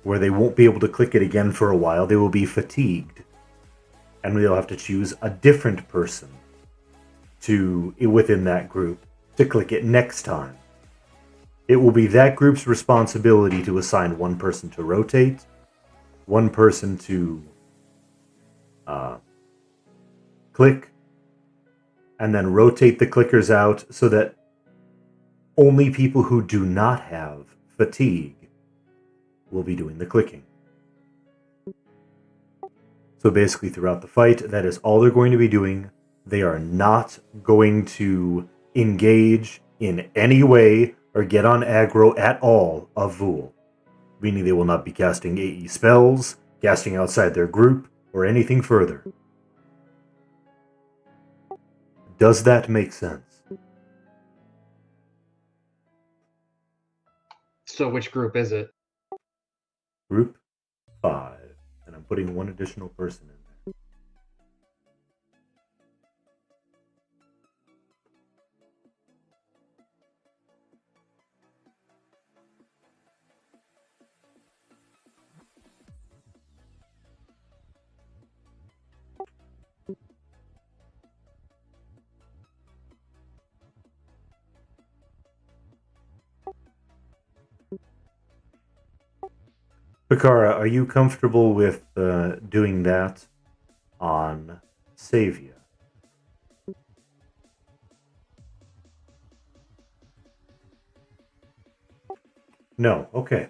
where they won't be able to click it again for a while. They will be fatigued. And they'll have to choose a different person within that group to click it next time. It will be that group's responsibility to assign one person to rotate, one person to click, and then rotate the clickers out so that only people who do not have fatigue will be doing the clicking. So basically throughout the fight, that is all they're going to be doing. They are not going to engage in any way or get on aggro at all of Vul, meaning they will not be casting AE spells, casting outside their group, or anything further. Does that make sense? So which group is it? Group 5. And I'm putting one additional person in there. Pikara, are you comfortable with doing that on Savia? No, okay.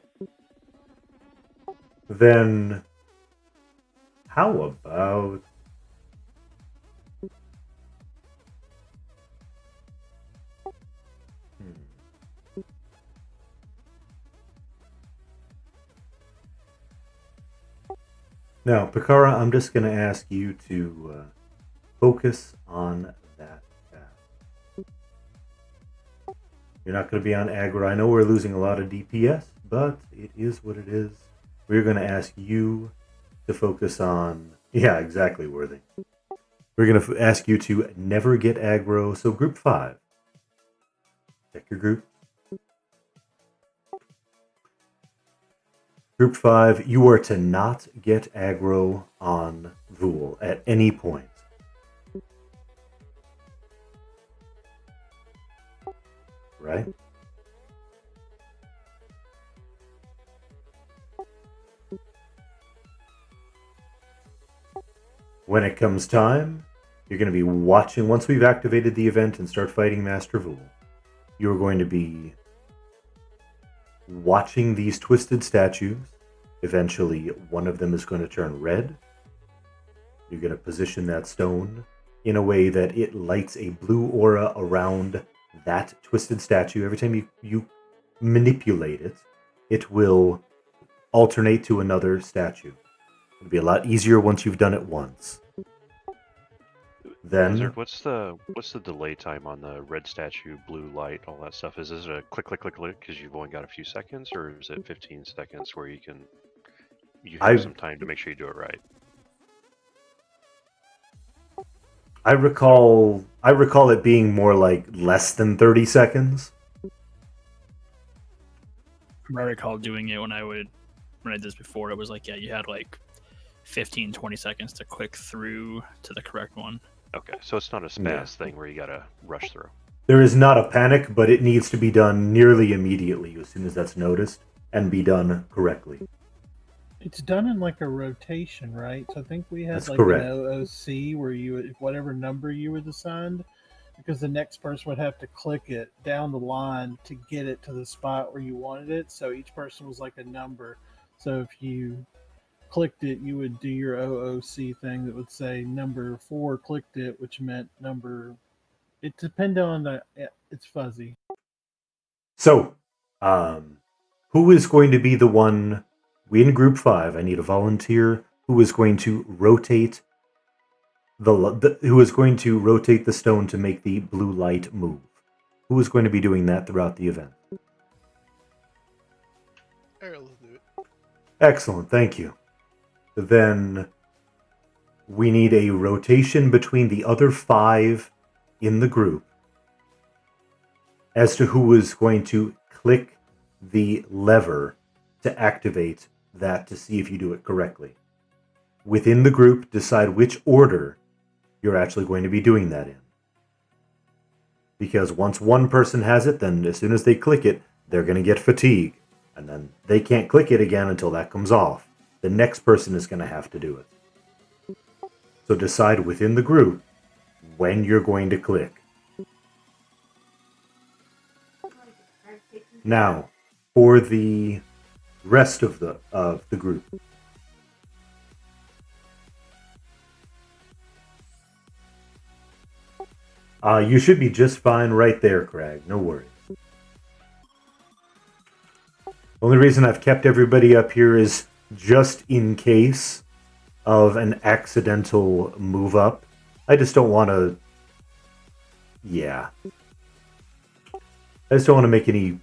Then how about Now, Pikara, I'm just going to ask you to focus on that path. You're not going to be on aggro. I know we're losing a lot of DPS, but it is what it is. We're going to ask you to focus on... Yeah, exactly, Worthy. We're going to ask you to never get aggro. So group 5. Check your group. Group 5, you are to not get aggro on Vul at any point. Right? When it comes time, you're going to be watching. Once we've activated the event and start fighting Master Vul, you're going to be watching these twisted statues. Eventually, one of them is going to turn red. You're going to position that stone in a way that it lights a blue aura around that twisted statue. Every time you manipulate it, it will alternate to another statue. It'll be a lot easier once you've done it once. Then, Blizzard, what's the delay time on the red statue, blue light, all that stuff? Is this a click, click, click, click because you've only got a few seconds, or is it 15 seconds where you have some time to make sure you do it right? I recall it being more like less than 30 seconds. I recall doing it when I did this before. It was like, yeah, you had like 15, 20 seconds to click through to the correct one. Okay, so it's not a spaz thing where you gotta rush through. There is not a panic, but it needs to be done nearly immediately as soon as that's noticed and be done correctly. It's done in like a rotation, right? So I think we had That's like correct. an OOC where whatever number you were assigned, because the next person would have to click it down the line to get it to the spot where you wanted it. So each person was like a number. So if you clicked it, you would do your OOC thing that would say number 4 clicked it, which meant number. It depended on the. It's fuzzy. So, who is going to be the one? We in Group 5. I need a volunteer who is going to rotate who is going to rotate the stone to make the blue light move. Who is going to be doing that throughout the event? Ariel will do it. Excellent, thank you. Then we need a rotation between the other 5 in the group as to who is going to click the lever to activate that to see if you do it correctly. Within the group, decide which order you're actually going to be doing that in. Because once one person has it, then as soon as they click it, they're going to get fatigue. And then they can't click it again until that comes off. The next person is going to have to do it. So decide within the group when you're going to click. Now, for the rest of the group. You should be just fine right there, Craig. No worries. Only reason I've kept everybody up here is just in case of an accidental move up. I just don't want to... Yeah. I just don't want to make any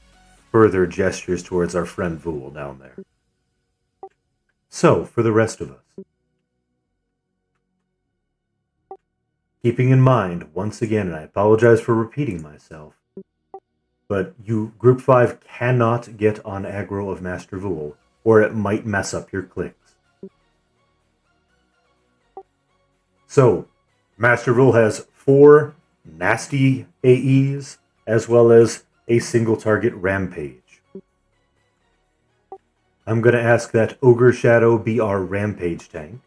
further gestures towards our friend Vool down there. So, for the rest of us. Keeping in mind, once again, and I apologize for repeating myself, but you, Group 5, cannot get on aggro of Master Vool, or it might mess up your clicks. So, Master Vool has 4 nasty AEs, as well as a single target rampage. I'm going to ask that Ogre Shadow be our rampage tank.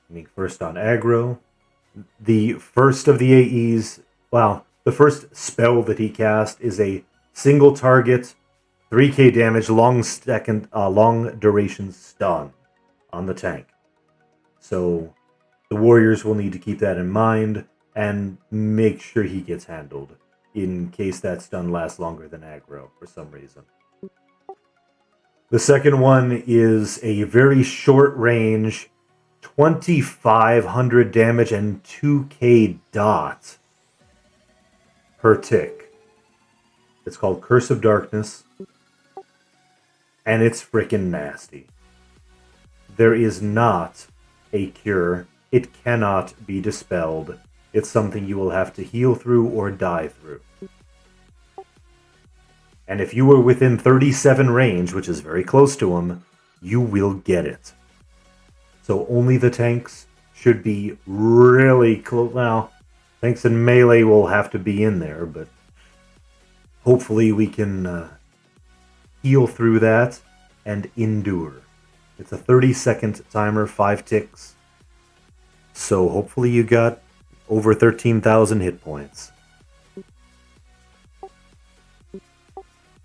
Meaning first on aggro. The first of the AEs, well, the first spell that he cast is a single target, 3k damage, long duration stun on the tank. So the warriors will need to keep that in mind and make sure he gets handled in case that stun lasts longer than aggro for some reason. The second one is a very short range, 2,500 damage and 2k dot per tick. It's called Curse of Darkness, and it's freaking nasty. There is not a cure. It cannot be dispelled. It's something you will have to heal through or die through. And if you were within 37 range, which is very close to him, you will get it. So only the tanks should be really close. Well, tanks and melee will have to be in there, but hopefully we can heal through that and endure. It's a 30-second timer, 5 ticks. So hopefully you got over 13,000 hit points.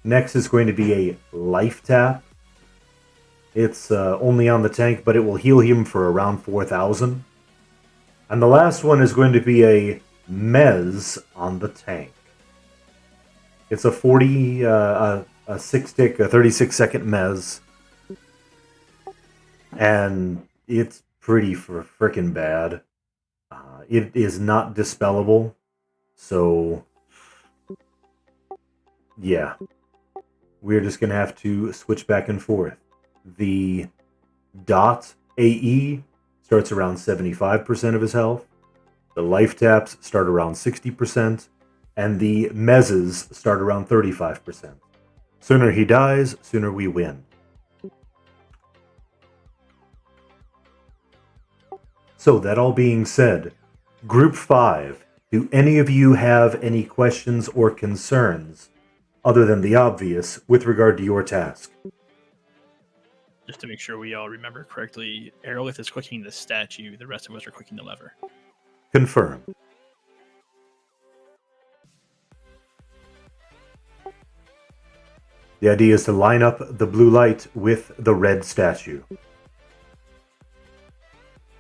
Next is going to be a life tap. It's only on the tank, but it will heal him for around 4,000. And the last one is going to be a mez on the tank. It's a 6-tick, a 36-second mez. And it's pretty frickin' bad. It is not dispellable. So, yeah. We're just going to have to switch back and forth. The dot AE starts around 75% of his health. The life taps start around 60%. And the mezzes start around 35%. Sooner he dies, sooner we win. So that all being said, Group 5, do any of you have any questions or concerns other than the obvious with regard to your task? Just to make sure we all remember correctly, Aerolith is clicking the statue, the rest of us are clicking the lever. Confirm. The idea is to line up the blue light with the red statue.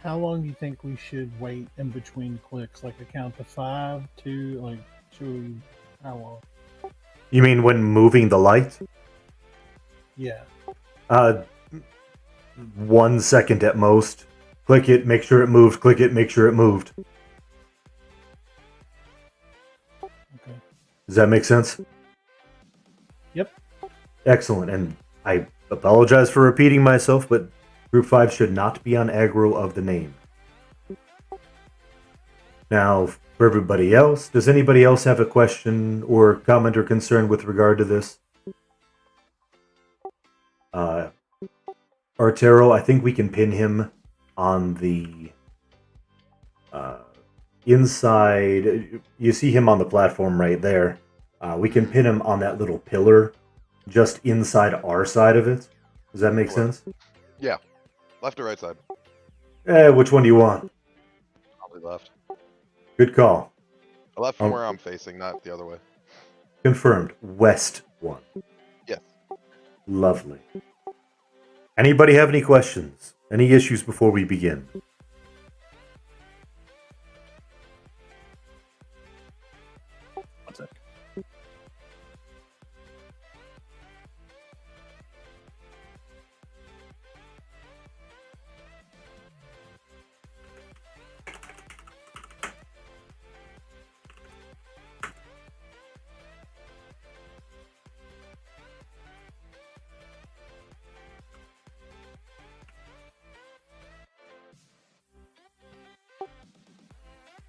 How long do you think we should wait in between clicks? Like a count to 5, 2, like should we? How long? You mean when moving the light? Yeah. 1 second at most. Click it, make sure it moved. Click it, make sure it moved. Okay. Does that make sense? Yep. Excellent. And I apologize for repeating myself, but Group 5 should not be on aggro of the name. Now, for everybody else, does anybody else have a question or comment or concern with regard to this? Artero, I think we can pin him on the inside. You see him on the platform right there. We can pin him on that little pillar just inside our side of it. Does that make sense? Yeah. Left or right side? Which one do you want? Probably left. Good call. Left from where I'm facing, not the other way. Confirmed. West one. Yes. Lovely. Anybody have any questions? Any issues before we begin? One sec.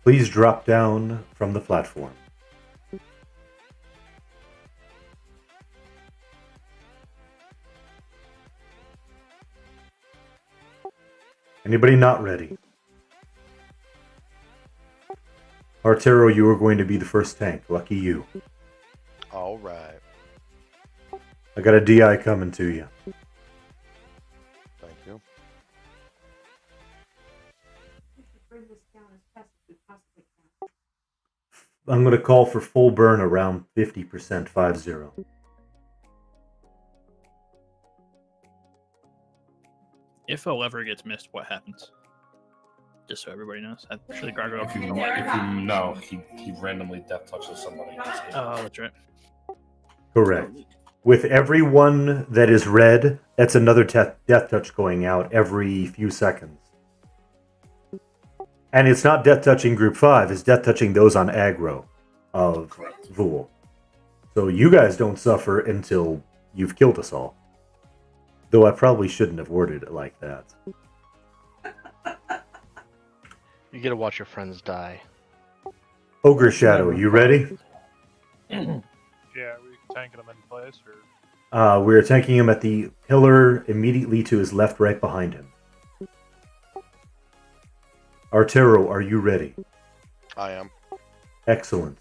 Please drop down from the platform. Anybody not ready? Artero, you are going to be the first tank. Lucky you. All right. I got a DI coming to you. Thank you. Bring this down as fast as we possibly can. I'm going to call for full burn around 50%, 5-0. If a lever gets missed, what happens? Just so everybody knows. I'm sure the guardrail. He randomly death touches somebody. Oh, that's right. Correct. With every one that is red, that's another death touch going out every few seconds. And it's not death touching Group 5, it's death touching those on aggro of Vul. So you guys don't suffer until you've killed us all. Though I probably shouldn't have worded it like that. You get to watch your friends die. Ogre Shadow, you ready? Yeah, we tanking them in place, or We're tanking him at the pillar immediately to his left, right behind him. Artero, are you ready? I am. Excellent.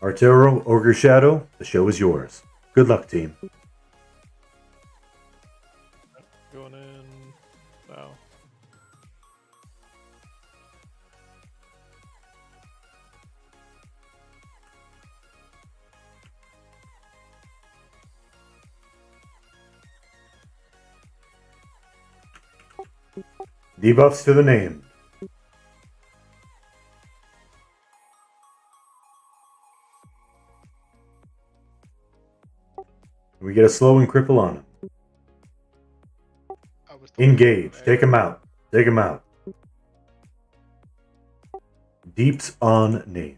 Artero, Ogre Shadow, the show is yours. Good luck, team. going in now. Debuffs to the name. We get a slow and cripple on him. Engage. Take him out. Take him out. Deeps on name.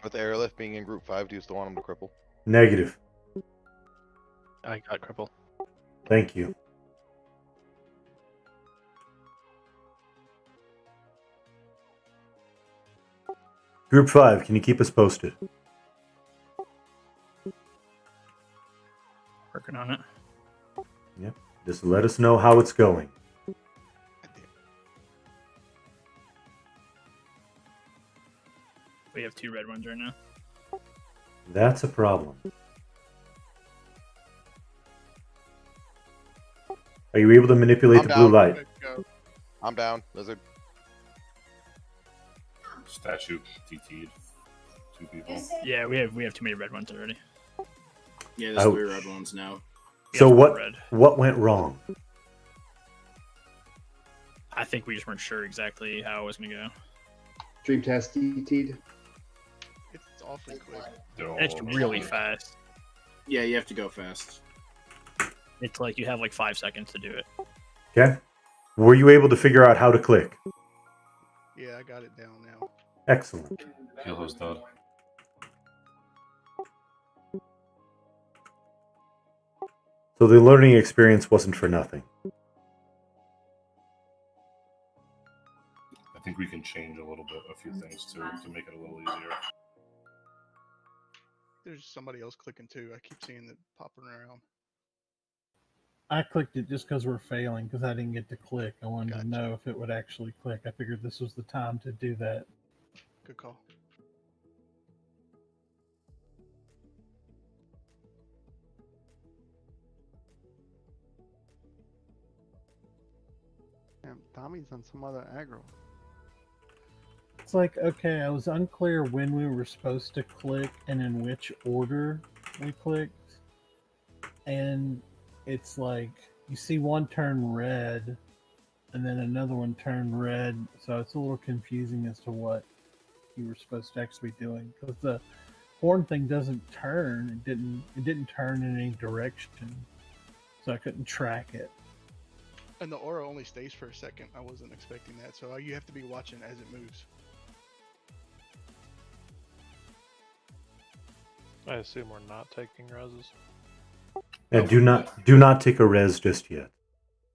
With the airlift being in Group 5, do you still want him to cripple? Negative. I got cripple. Thank you. Group 5, can you keep us posted? Working on it. Yep. Just let us know how it's going. We have 2 red ones right now. That's a problem. Are you able to manipulate the blue light? I'm down, Lizard. Statue TT'd 2 people. Yeah, we have too many red ones already. Yeah, there's 3 red ones now. Yeah, So it's what red. what went wrong? I think we just weren't sure exactly how it was going to go. Dream test DT'd. It's awfully quick. It's really fast. Yeah, you have to go fast. It's like you have like 5 seconds to do it. Okay. Were you able to figure out how to click? Yeah, I got it down now. Excellent. Heal those dead. So the learning experience wasn't for nothing. I think we can change a little bit, a few things too, to make it a little easier. There's somebody else clicking too. I keep seeing it popping around. I clicked it just because we're failing, because I didn't get to click. I wanted to know if it would actually click. I figured this was the time to do that. Good call. Damn, Tommy's on some other aggro. It's like, okay, I was unclear when we were supposed to click and in which order we clicked. And it's like, you see one turn red, and then another one turn red, so it's a little confusing as to what you were supposed to actually be doing. Because the horn thing doesn't turn, it didn't turn in any direction, so I couldn't track it. And the aura only stays for a second. I wasn't expecting that, so you have to be watching as it moves. I assume we're not taking reses. And do not take a res just yet.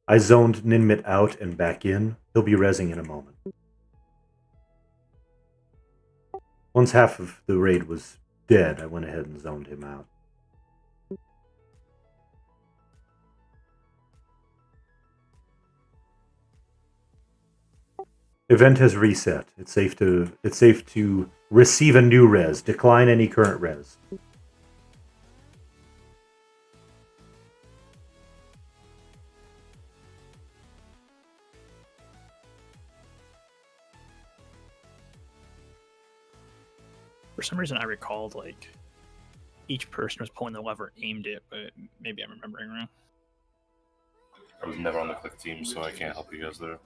I zoned Ninmit out and back in. He'll be resing in a moment. Once half of the raid was dead, I went ahead and zoned him out. Event has reset. It's safe to receive a new res. Decline any current res. For some reason, I recalled like each person was pulling the lever aimed it, but maybe I'm remembering wrong. I was never on the click team, so I can't help you guys there.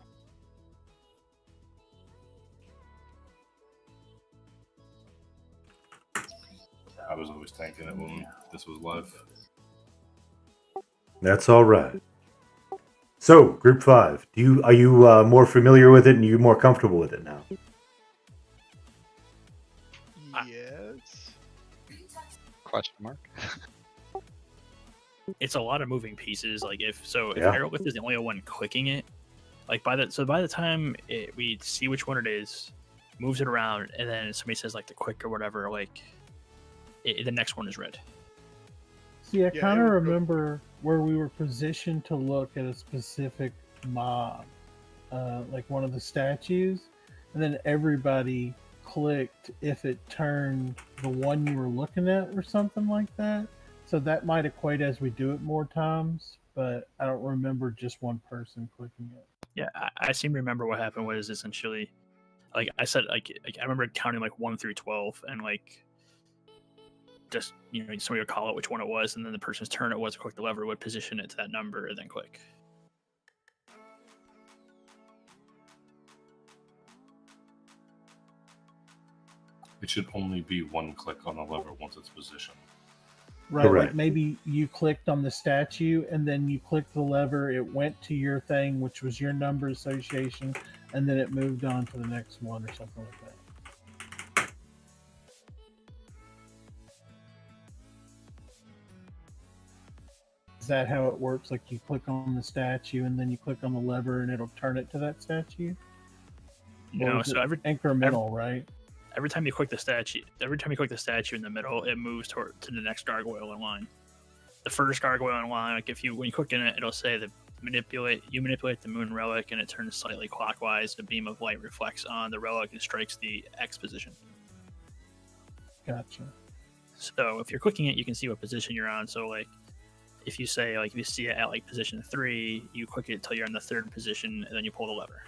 I was always tanking it when this was live. That's all right. So, Group 5, are you more familiar with it and you more comfortable with it now? Yes. Question mark. It's a lot of moving pieces. Like if Yeah. Aerolith is the only one clicking it, like by the time we see which one it is, moves it around, and then somebody says like the quick or whatever, like the next one is red. See, I kind of remember where we were positioned to look at a specific mob, like one of the statues, and then everybody clicked if it turned the one you were looking at or something like that. So that might equate as we do it more times, but I don't remember just one person clicking it. Yeah, I seem to remember what happened was essentially, like I said, like I remember counting like 1 through 12, and like just somebody would call out which one it was, and then the person's turn it was to click the lever would position it to that number and then click. It should only be one click on the lever once it's positioned. Right, Correct. like maybe you clicked on the statue and then you clicked the lever, it went to your thing, which was your number association, and then it moved on to the next one or something like that. Is that how it works? Like you click on the statue and then you click on the lever and it'll turn it to that statue? No, so incremental, right? Every time you click the statue, in the middle, it moves to the next gargoyle in line. The first gargoyle in line, like when you click in it, it'll say that you manipulate the moon relic, and it turns slightly clockwise. The beam of light reflects on the relic and strikes the X position. Gotcha. So if you're clicking it, you can see what position you're on. So like, if you say like if you see it at like position 3, you click it until you're in the 3rd position, and then you pull the lever.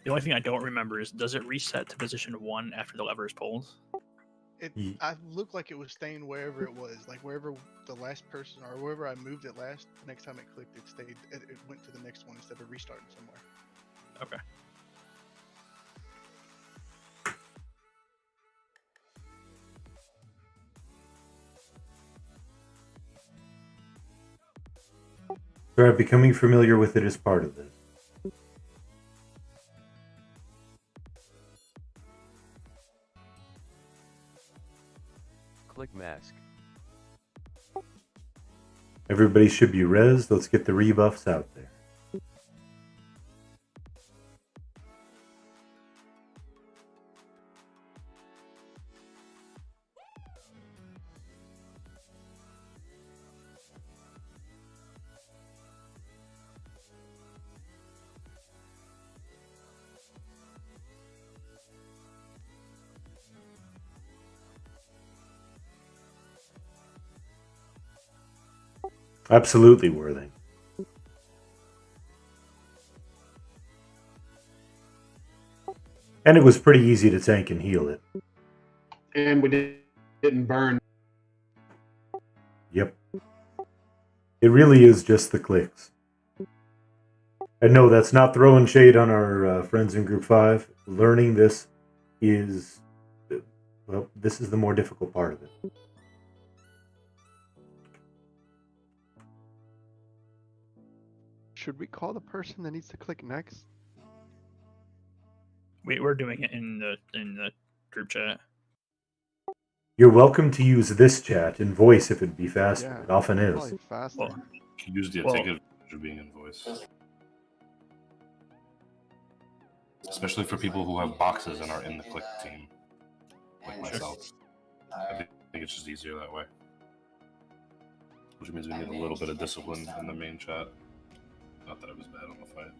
The only thing I don't remember is, does it reset to position 1 after the lever is pulled? I looked like it was staying wherever it was, like wherever the last person or wherever I moved it last. The next time it clicked, it stayed. It went to the next one instead of restarting somewhere. Okay. Alright, becoming familiar with it is part of this. Click mask. Everybody should be rezzed. Let's get the rebuffs out there. Absolutely worthy. And it was pretty easy to tank and heal it. And we didn't burn. Yep. It really is just the clicks. And no, that's not throwing shade on our friends in Group 5. Learning this is, well, this is the more difficult part of it. Should we call the person that needs to click next? We're doing it in the group chat. You're welcome to use this chat in voice if it'd be faster. Yeah, It often is. probably faster. Well, Usually I take advantage of being in voice. Especially for people who have boxes and are in the click team. Like myself. I think it's just easier that way. Which means we need a little bit of discipline in the main chat. Not that it was bad on the fight.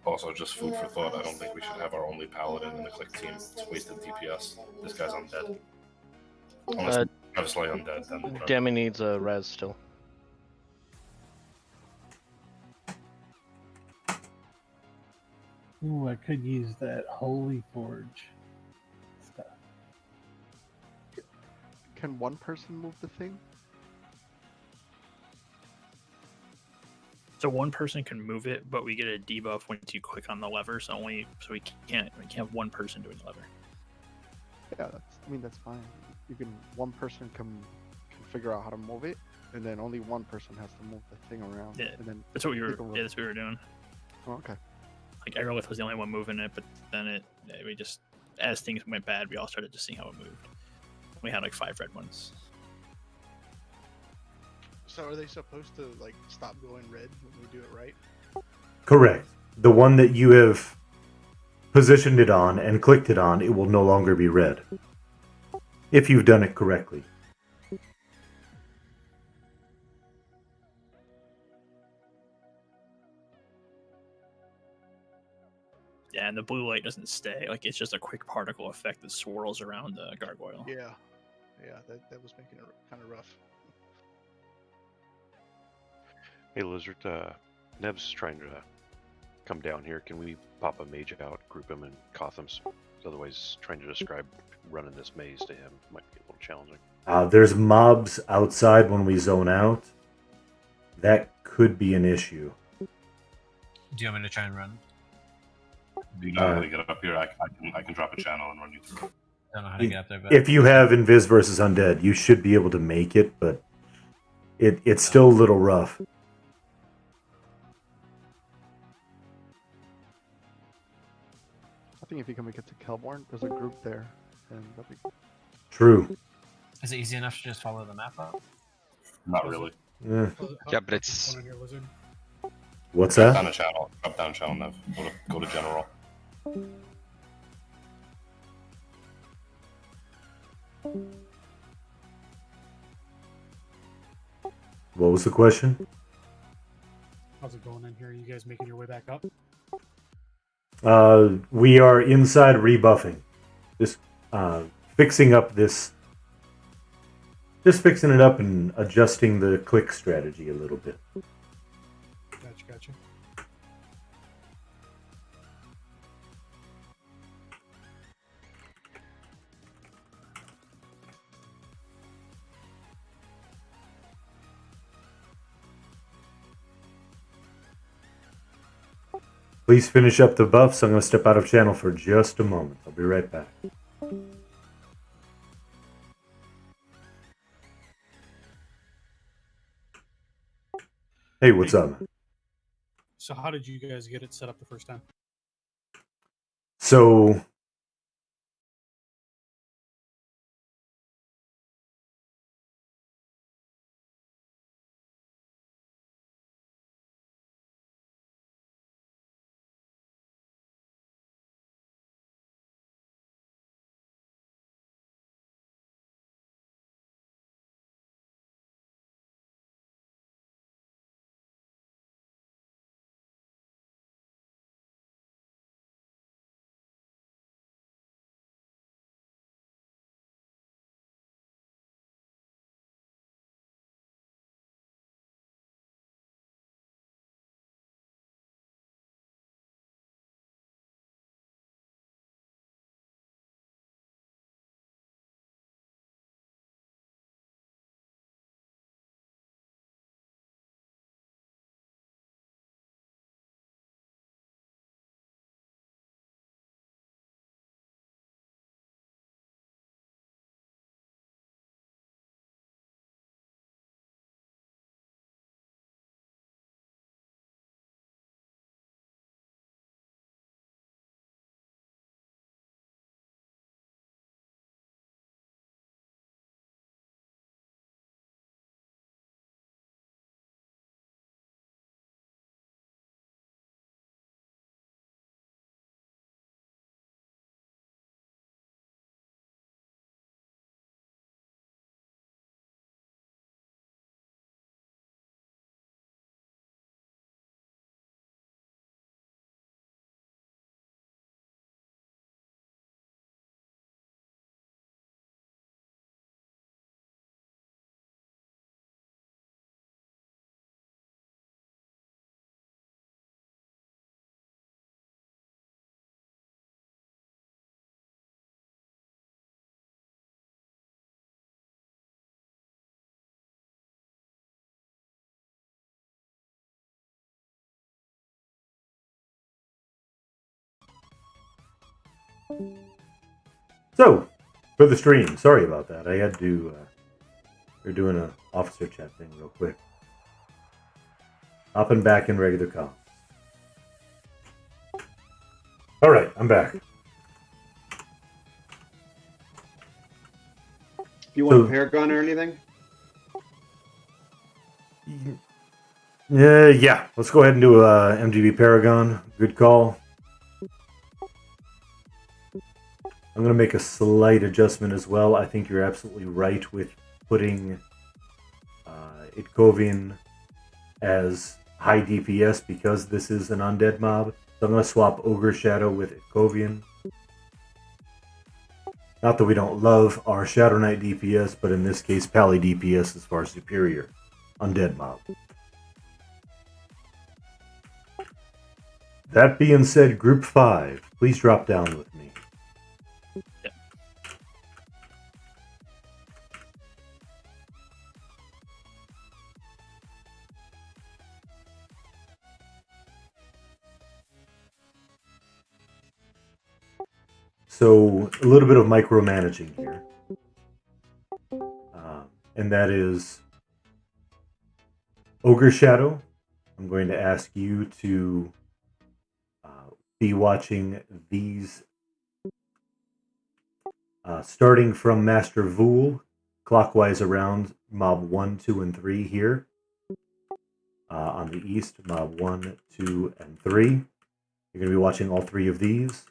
Also, just food for thought, I don't think we should have our only paladin in the click team. It's wasted DPS. This guy's undead. Unless we have a slightly undead, then... Demi needs a res still. Ooh, I could use that Holy Forge stuff. Can one person move the thing? So one person can move it, but we get a debuff once you click on the lever. So we can't have one person doing the lever. Yeah, that's fine. One person can figure out how to move it, and then only one person has to move the thing around. Yeah, and then that's what we were. Yeah, that's what we were doing. Oh, okay. Like Aerolith was the only one moving it, but then we just, as things went bad, we all started just seeing how it moved. We had like 5 red ones. So are they supposed to like stop going red when we do it right? Correct. The one that you have positioned it on and clicked it on, it will no longer be red. If you've done it correctly. Yeah, and the blue light doesn't stay. Like, it's just a quick particle effect that swirls around the gargoyle. Yeah. Yeah, that was making it kind of rough. Hey, Lizard, Nev's trying to come down here. Can we pop a mage out, group him, and Cotham's? Otherwise, trying to describe running this maze to him might be a little challenging. There's mobs outside when we zone out. That could be an issue. Do you want me to try and run? Do you know how to get up here? I can drop a channel and run you through. I don't know how to get up there, but If you have Invis versus Undead, you should be able to make it, but it's still a little rough. I think if you can make it to Kelborn, there's a group there, and that'd be... True. is it easy enough to just follow the map up? Not really. Yeah. Yeah, but it's... What's that? Drop down a channel. Drop down channel, Nev. Go to general. What was the question? How's it going in here? Are you guys making your way back up? We are inside rebuffing. This, fixing up this Just fixing it up and adjusting the click strategy a little bit. Gotcha. Please finish up the buffs. I'm going to step out of channel for just a moment. I'll be right back. Hey, what's up? So how did you guys get it set up the first time? So for the stream, sorry about that. I had to. We're doing an officer chat thing real quick. Hopping back in regular comms. All right, I'm back. You want a Paragon or anything? Yeah. Let's go ahead and do a MGB Paragon. Good call. I'm going to make a slight adjustment as well. I think you're absolutely right with putting Itkovian as high DPS because this is an undead mob. So I'm going to swap Ogre Shadow with Itkovian. Not that we don't love our Shadow Knight DPS, but in this case, Pally DPS is far superior. Undead mob. That being said, Group 5, please drop down with me. So, a little bit of micromanaging here. And that is Ogre Shadow. I'm going to ask you to be watching these starting from Master Vool, clockwise around Mob 1, 2, and 3 here. On the east, Mob 1, 2, and 3. You're going to be watching all 3 of these.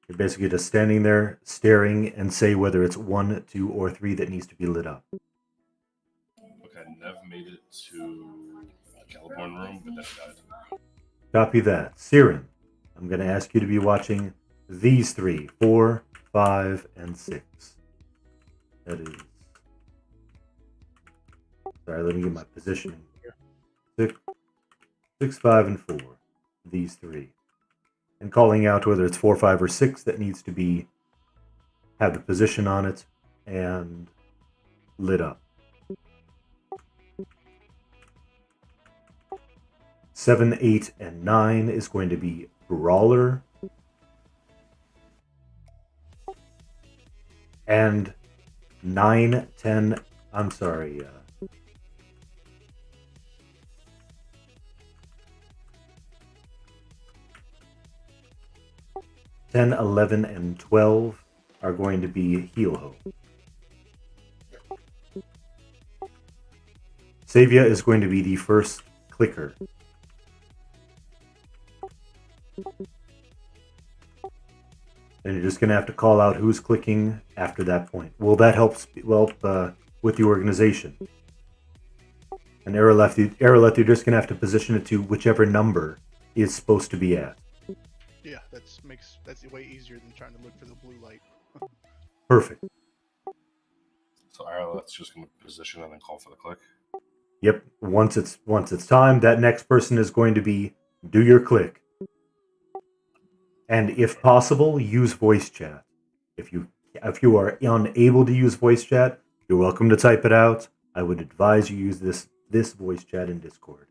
You're basically just standing there, staring, and say whether it's 1, 2, or 3 that needs to be lit up. Okay, Nev made it to Caliborn room, but then died. Copy that. Siren, I'm going to ask you to be watching these 3, 4, 5, and 6. That is. Sorry, let me get my positioning here. 6, 5, and 4. These 3. And calling out whether it's 4, 5, or 6 that needs to have the position on it and lit up. 7, 8, and 9 is going to be Brawler. And 9, 10, I'm sorry, 10, 11, and 12 are going to be Heel Ho. Savia is going to be the first clicker. And you're just going to have to call out who's clicking after that point. Will that help with the organization? And arrow left, you're just going to have to position it to whichever number it's supposed to be at. Yeah, that's way easier than trying to look for the blue light. Perfect. So arrow left's just going to position and then call for the click. Yep. Once it's time, that next person is going to do your click. And if possible, use voice chat. If you are unable to use voice chat, you're welcome to type it out. I would advise you use this voice chat in Discord.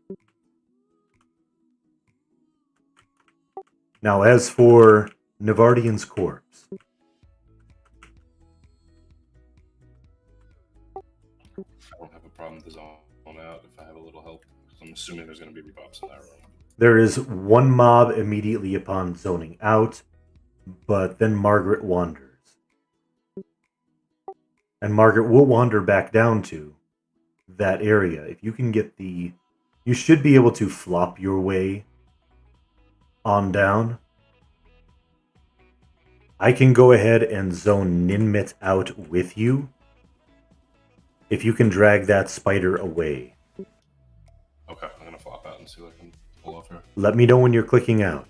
Now, as for Navardian's corpse, I don't have a problem with the zone out if I have a little help. I'm assuming there's going to be rebuffs in that room. there is one mob immediately upon zoning out, but then Margaret wanders. And Margaret will wander back down to that area. If you can get you should be able to flop your way on down. I can go ahead and zone Ninmit out with you if you can drag that spider away. Okay, I'm going to flop out and see what I can pull off here. Let me know when you're clicking out.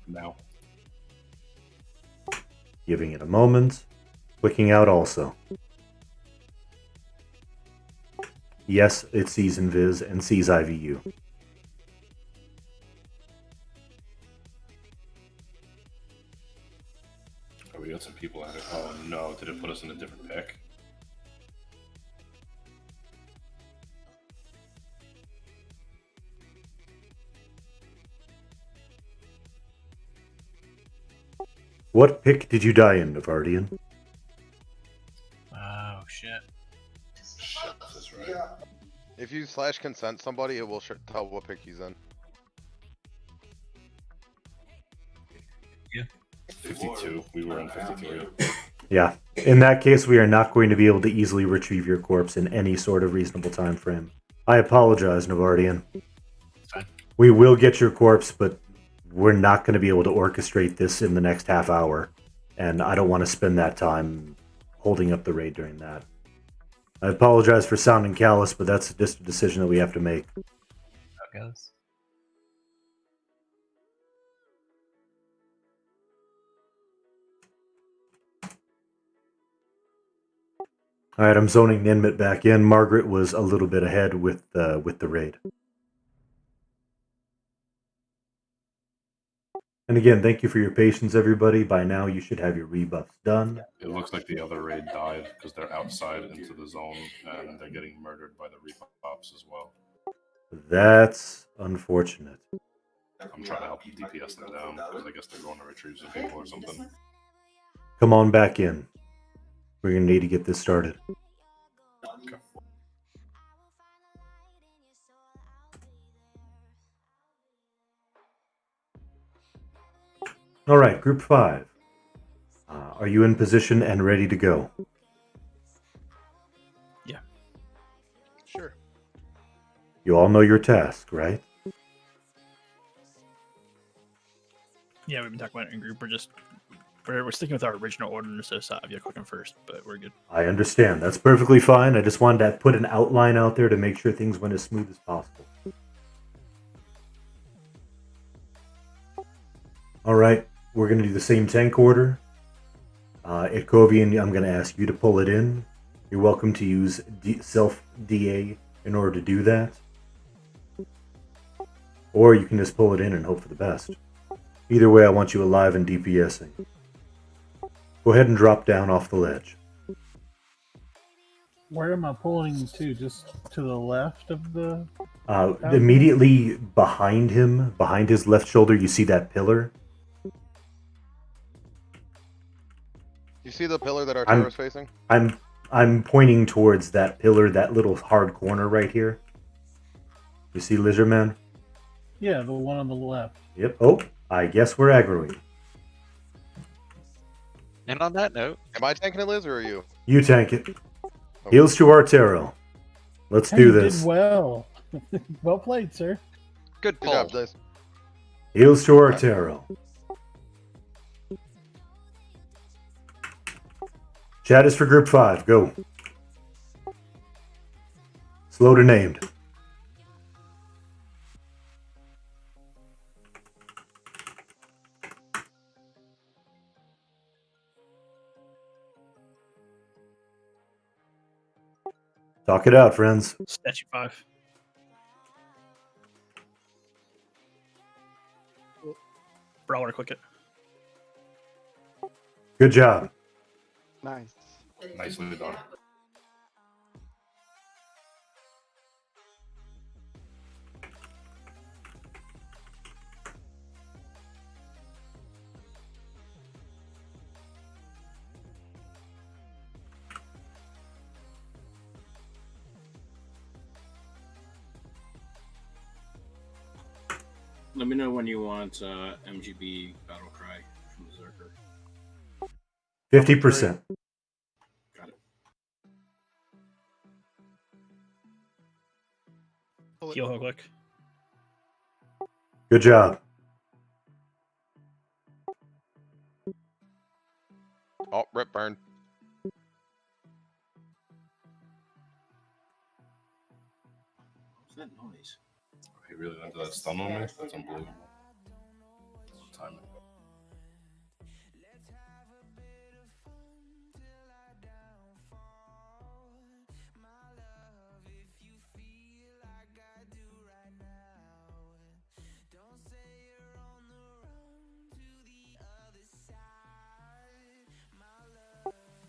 Now. Giving it a moment. Clicking out also. Yes, it sees Invis and sees IVU. Oh, we got some people at it. Oh no, did it put us in a different pick? What pick did you die in, Navardian? Oh, shit. Shit, that's right. If you /consent somebody, it will tell what pick he's in. Yeah. 52. We were in 53. Yeah. In that case, we are not going to be able to easily retrieve your corpse in any sort of reasonable time frame. I apologize, Navardian. Fine. We will get your corpse, but we're not going to be able to orchestrate this in the next half hour. And I don't want to spend that time holding up the raid during that. I apologize for sounding callous, but that's just a decision that we have to make. How it goes. Alright, I'm zoning Ninmit back in. Margaret was a little bit ahead with the raid. And again, thank you for your patience, everybody. By now, you should have your rebuffs done. It looks like the other raid died because they're outside into the zone and they're getting murdered by the rebuffs as well. That's unfortunate. I'm trying to help them DPS them down because I guess they're going to retrieve some people or something. Come on back in. We're going to need to get this started. Okay. All right, Group 5. Are you in position and ready to go? Yeah. Sure. You all know your task, right? Yeah, we've been talking about it in group. We're sticking with our original order, so Savia clicking first, but we're good. I understand. That's perfectly fine. I just wanted to put an outline out there to make sure things went as smooth as possible. Alright, we're going to do the same tank order. Itkovian, I'm going to ask you to pull it in. You're welcome to use self-DA in order to do that. Or you can just pull it in and hope for the best. Either way, I want you alive and DPSing. Go ahead and drop down off the ledge. Where am I pulling to? Just to the left of the... Immediately behind him, behind his left shoulder, you see that pillar. You see the pillar that Arturo's facing? I'm pointing towards that pillar, that little hard corner right here. You see Lizardman? Yeah, the one on the left. Yep. Oh, I guess we're aggroing. And on that note... Am I tanking it, Liz, or are you? You tank it. Heals to Artero. Let's do this. You did well. Well played, sir. Good pull. Good job, Liz. Heals to Artero. Chat is for group 5. Go. Slow to named. Talk it out, friends. Statue 5. Brawler, click it. Good job. Nice. Nicely done. Let me know when you want MGB Battle Cry from Berserker. 50%. Got it. Heal hook click. Good job. Oh, rip burn. What's that noise? He really went to that stun on me? That's unbelievable. Timing.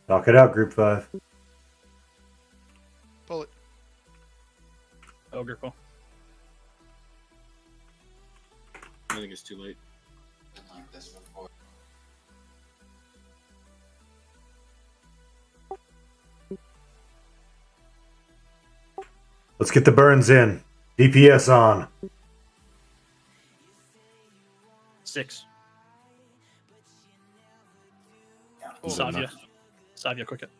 Talk it out, group 5. Pull it. Ogre call. I think it's too late. Let's get the burns in. DPS on. 6. Oh, Savia. nice. Savia, quick it.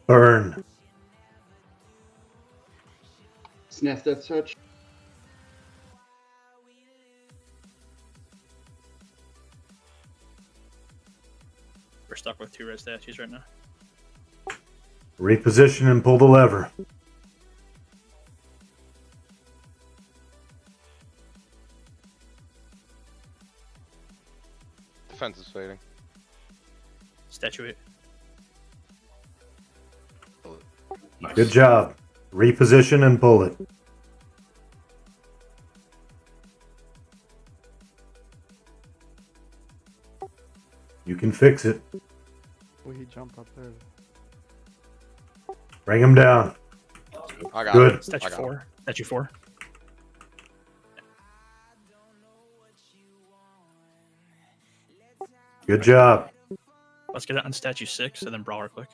Burn. Sniff Death Touch. We're stuck with 2 red statues right now. Reposition and pull the lever. Defense is fading. Statue 8. Nice. Good job. Reposition and pull it. You can fix it. Will he jump up there? Bring him down. I got Good. it. Statue 4. Statue 4. Good job. Let's get it on statue 6 and then brawler click.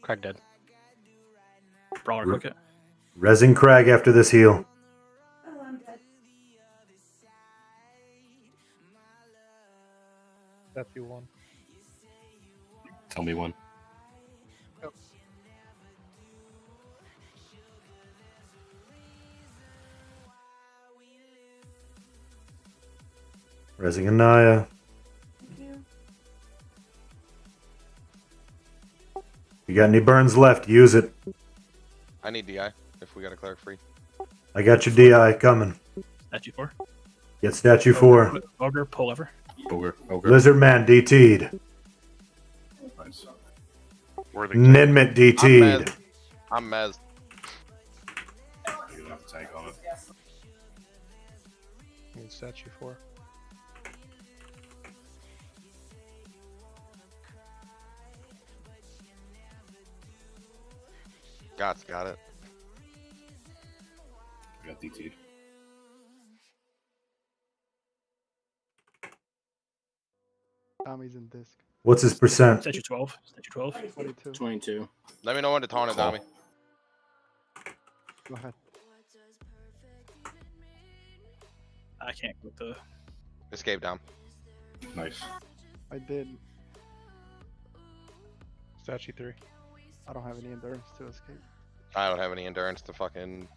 Crag dead. Brawler click it. Resin Crag after this heal. Oh, I'm dead. Statue 1. Tell me when. Resin Anaya. You got any burns left? Use it. I need DI if we got a cleric free. I got your DI coming. Statue 4. Get statue 4. Ogre, pull lever. Ogre. Lizard man DT'd. Nice. Ninmit DT'd. I'm Mez. You have to tank on it. Need statue 4. Got it. I got DT'd. Tommy's in disc. What's his percent? Statue 12. Statue 12. 22. 22. Let me know when to taunt it, Tommy. Go ahead. I can't click the. Escape down. Nice. I did. Statue 3. I don't have any endurance to escape. I don't have any endurance to fucking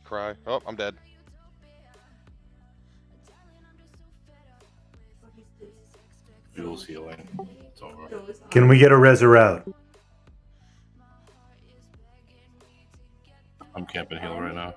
cry. Oh, I'm dead. Fuel's healing. It's over. Can we get a Reser out? I'm camping heal right now.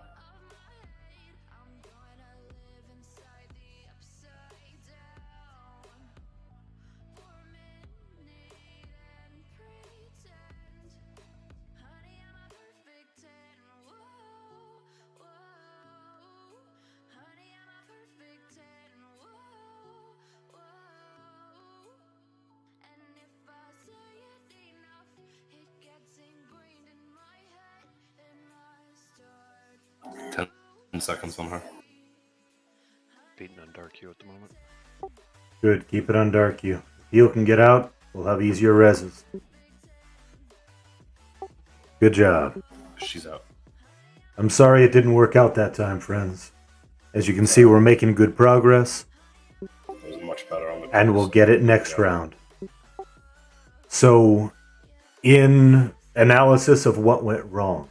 Seconds on her. Beating on dark you at the moment. Good. Keep it on dark you. If heal can get out, we'll have easier reses. Good job. She's out. I'm sorry it didn't work out that time, friends. As you can see, we're making good progress. It was much better on the And we'll get it next round. So, in analysis of what went wrong,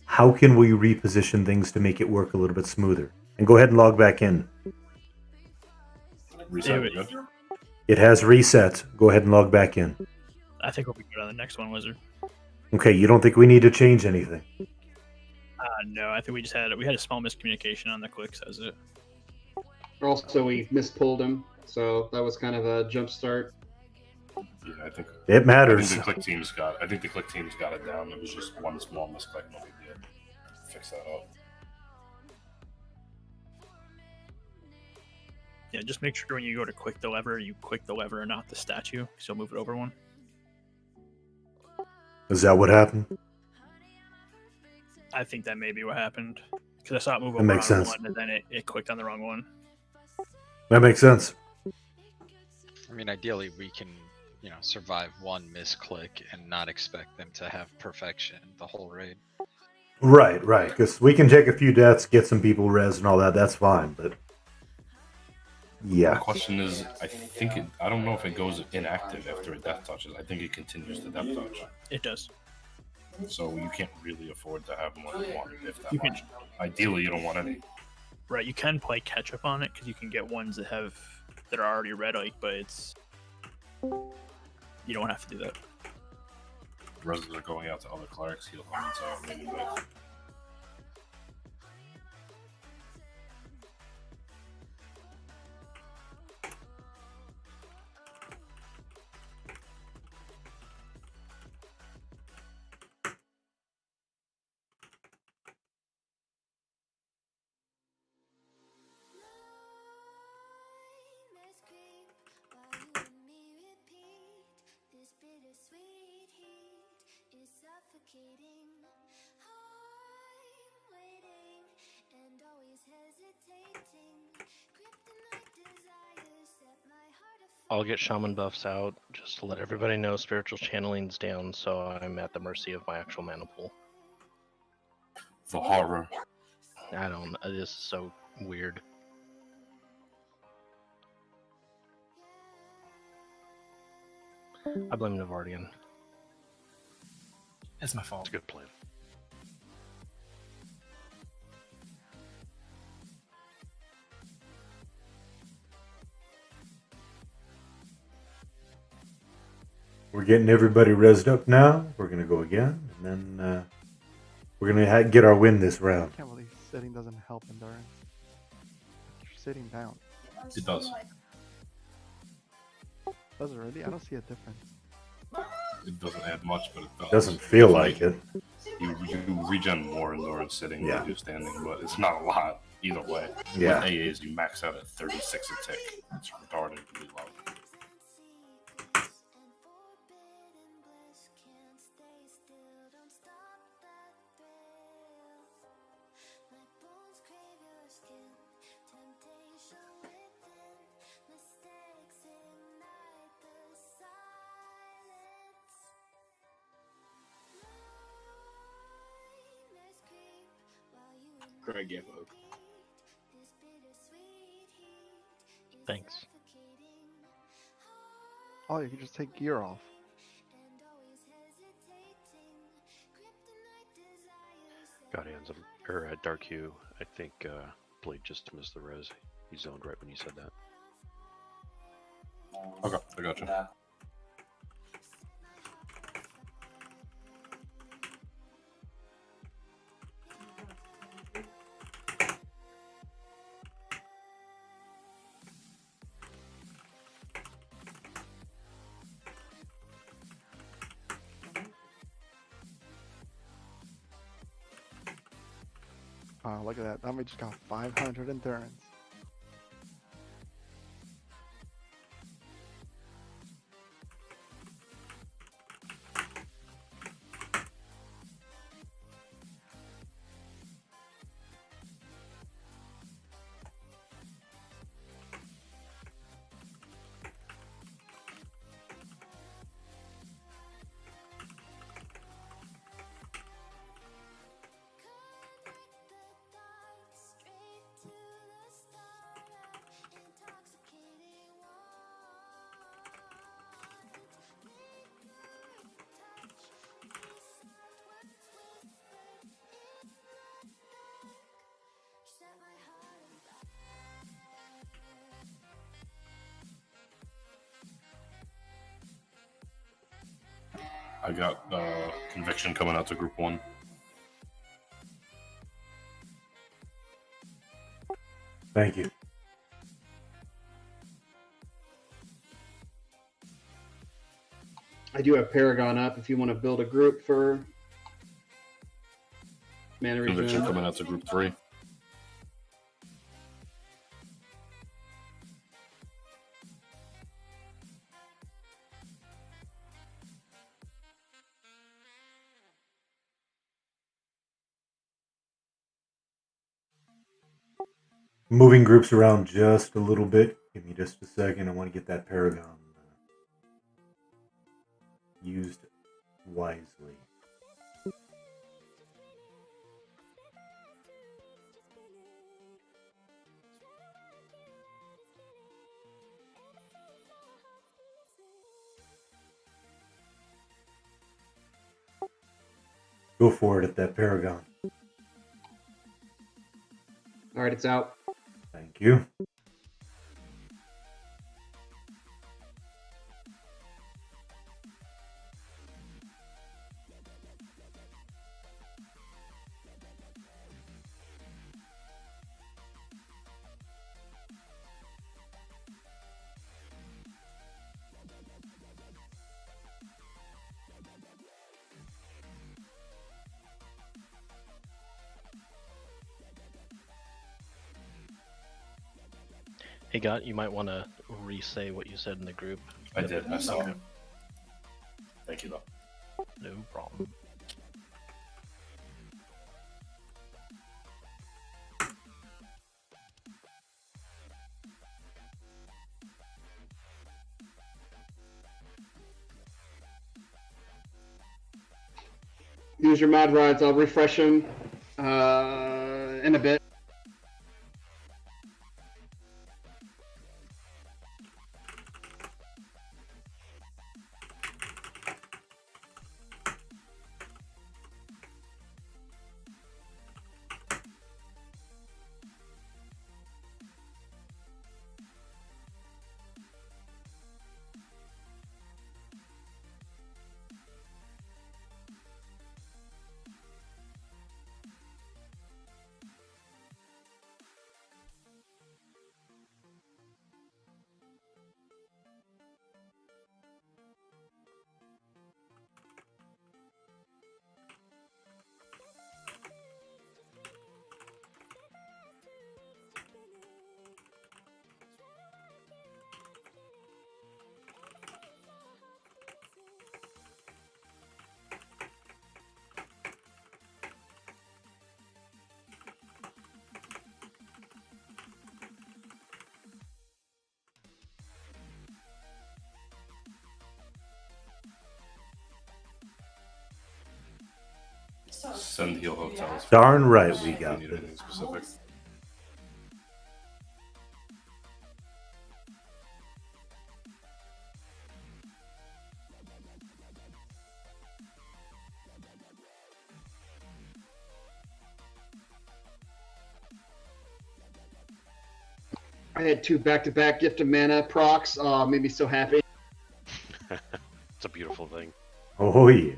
how can we reposition things to make it work a little bit smoother? And go ahead and log back in. Reset. It has reset. Go ahead and log back in. I think we'll be good on the next one, Wizard. Okay, you don't think we need to change anything? No, I think we had a small miscommunication on the clicks. That was it. Also, we mispulled him, so that was kind of a jump start. Yeah, I think it matters. I think the click teams got it down. It was just one small misclick. No big deal. Fix that up. Yeah, just make sure when you go to click the lever, you click the lever and not the statue, because you'll move it over one. Is that what happened? I think that may be what happened. Because I saw it move That over makes on sense. one, and then it clicked on the wrong one. That makes sense. I mean, ideally, we can, survive one misclick and not expect them to have perfection the whole raid. Right. Because we can take a few deaths, get some people res and all that. That's fine, but yeah. The question is, I don't know if it goes inactive after a death touches. I think it continues to death touch. It does. So you can't really afford to have more than one, if that You can- much. Ideally, you don't want any. Right, you can play catch up on it, because you can get ones that are already red, but it's... You don't have to do that. Reses are going out to other clerics, heal them, so maybe like... I'll get shaman buffs out just to let everybody know spiritual channeling's down, so I'm at the mercy of my actual mana pool. The horror. I don't. This is so weird. I blame Navardian. It's my fault. It's a good plan. We're getting everybody rezzed up now. We're gonna go again, and then we're gonna get our win this round. I can't believe sitting doesn't help endurance. You're sitting down. It does. Does it really? I don't see a difference. It doesn't add much, but it does. Doesn't feel like it. You regen more endurance sitting Yeah. than you do standing, but it's not a lot either way. Yeah. With AAs, you max out at 36 a tick. It's retardedly low. Craig gave up. Thanks. Oh, you can just take gear off. Guardians, or Dark Hue, I think Blade just missed the res. He zoned right when you said that. Okay, I got you. Oh, look at that. That just got 500 endurance. I got Conviction coming out to Group 1. Thank you. I do have Paragon up if you want to build a group for mana Conviction regen. coming out to Group 3. Moving groups around just a little bit. Give me just a second. I want to get that Paragon used wisely. Go for it at that Paragon. All right, it's out. Thank you. Hey, Got, you might want to re-say what you said in the group. I did. I saw it. Thank you, though. No problem. Use your mod rods. I'll refresh them in a bit. send heal hotels. Darn right we if got need this. anything specific. I had 2 back-to-back gift of mana procs. Made me so happy. It's a beautiful thing. Oh yeah.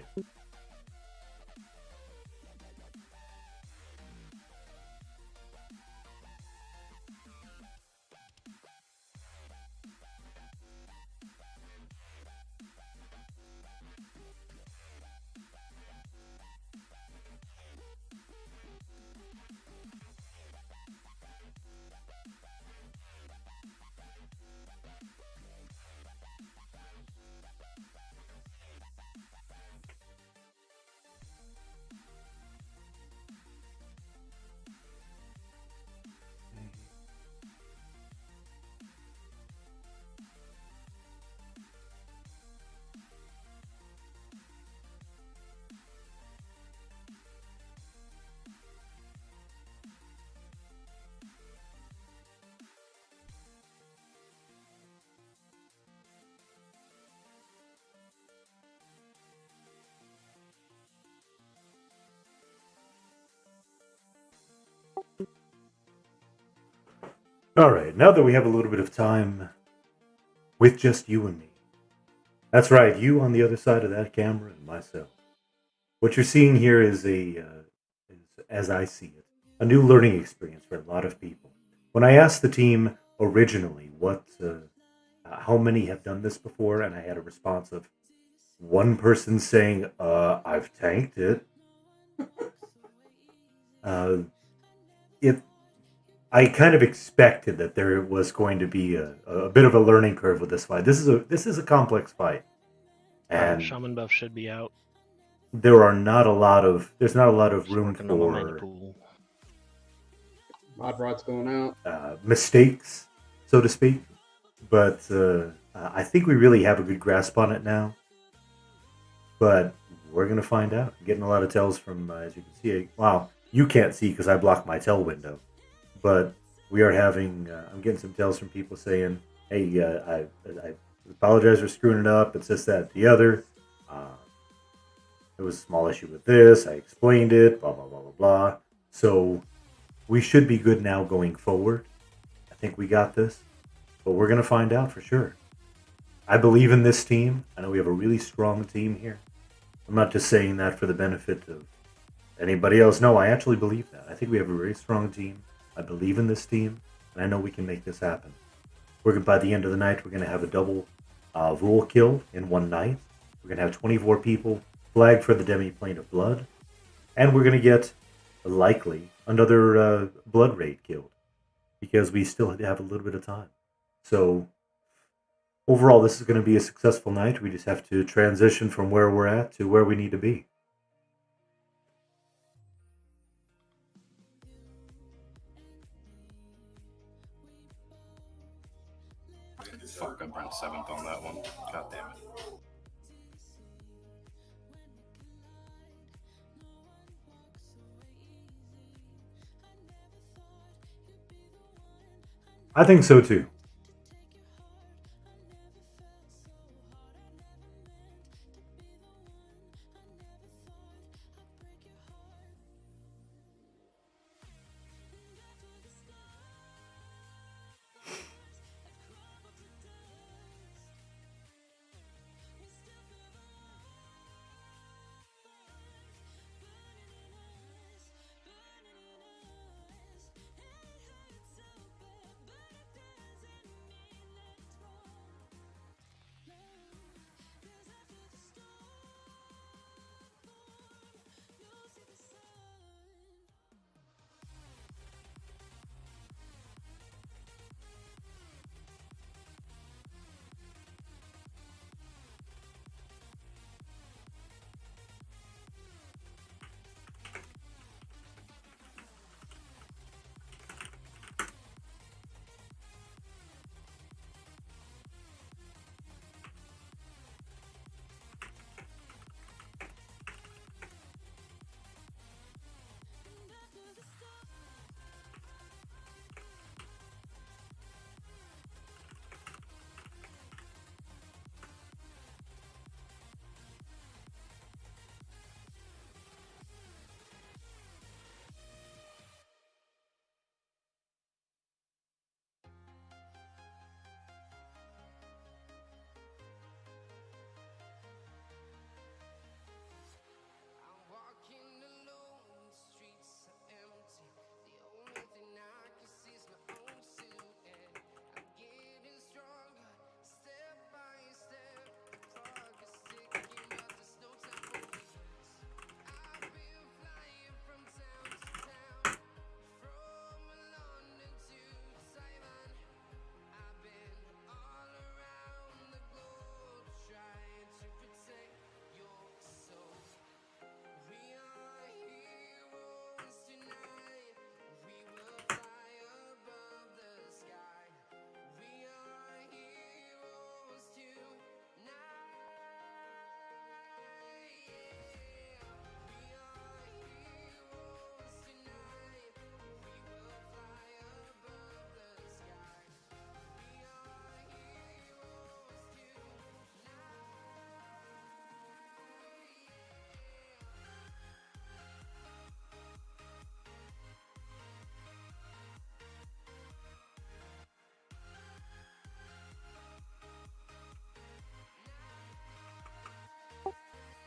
All right, now that we have a little bit of time with just you and me. That's right, you on the other side of that camera and myself. What you're seeing here is as I see it, a new learning experience for a lot of people. When I asked the team originally how many have done this before, and I had a response of one person saying, I've tanked it. I kind of expected that there was going to be a bit of a learning curve with this fight. This is a complex fight, and Shaman buff should be out. there's not a lot of room Working on my mana for pool. Mod Rod's going out. mistakes, so to speak. But I think we really have a good grasp on it now. But we're gonna find out. I'm getting a lot of tells from, as you can see. Wow, you can't see because I blocked my tell window. But we are having. I'm getting some tells from people saying, "Hey, I apologize for screwing it up. It's this, that, the other. There was a small issue with this. I explained it. Blah blah blah blah blah." So we should be good now going forward. I think we got this, but we're gonna find out for sure. I believe in this team. I know we have a really strong team here. I'm not just saying that for the benefit of anybody else. No, I actually believe that. I think we have a very strong team. I believe in this team, and I know we can make this happen. By the end of the night, we're going to have a double Vul kill in one night. We're going to have 24 people flagged for the Demi-Plane of Blood, and we're going to get, likely, another Blood Raid killed, because we still have a little bit of time. So, overall, this is going to be a successful night. We just have to transition from where we're at to where we need to be. Fuck, I burned 7th on that one. God damn it. I think so too.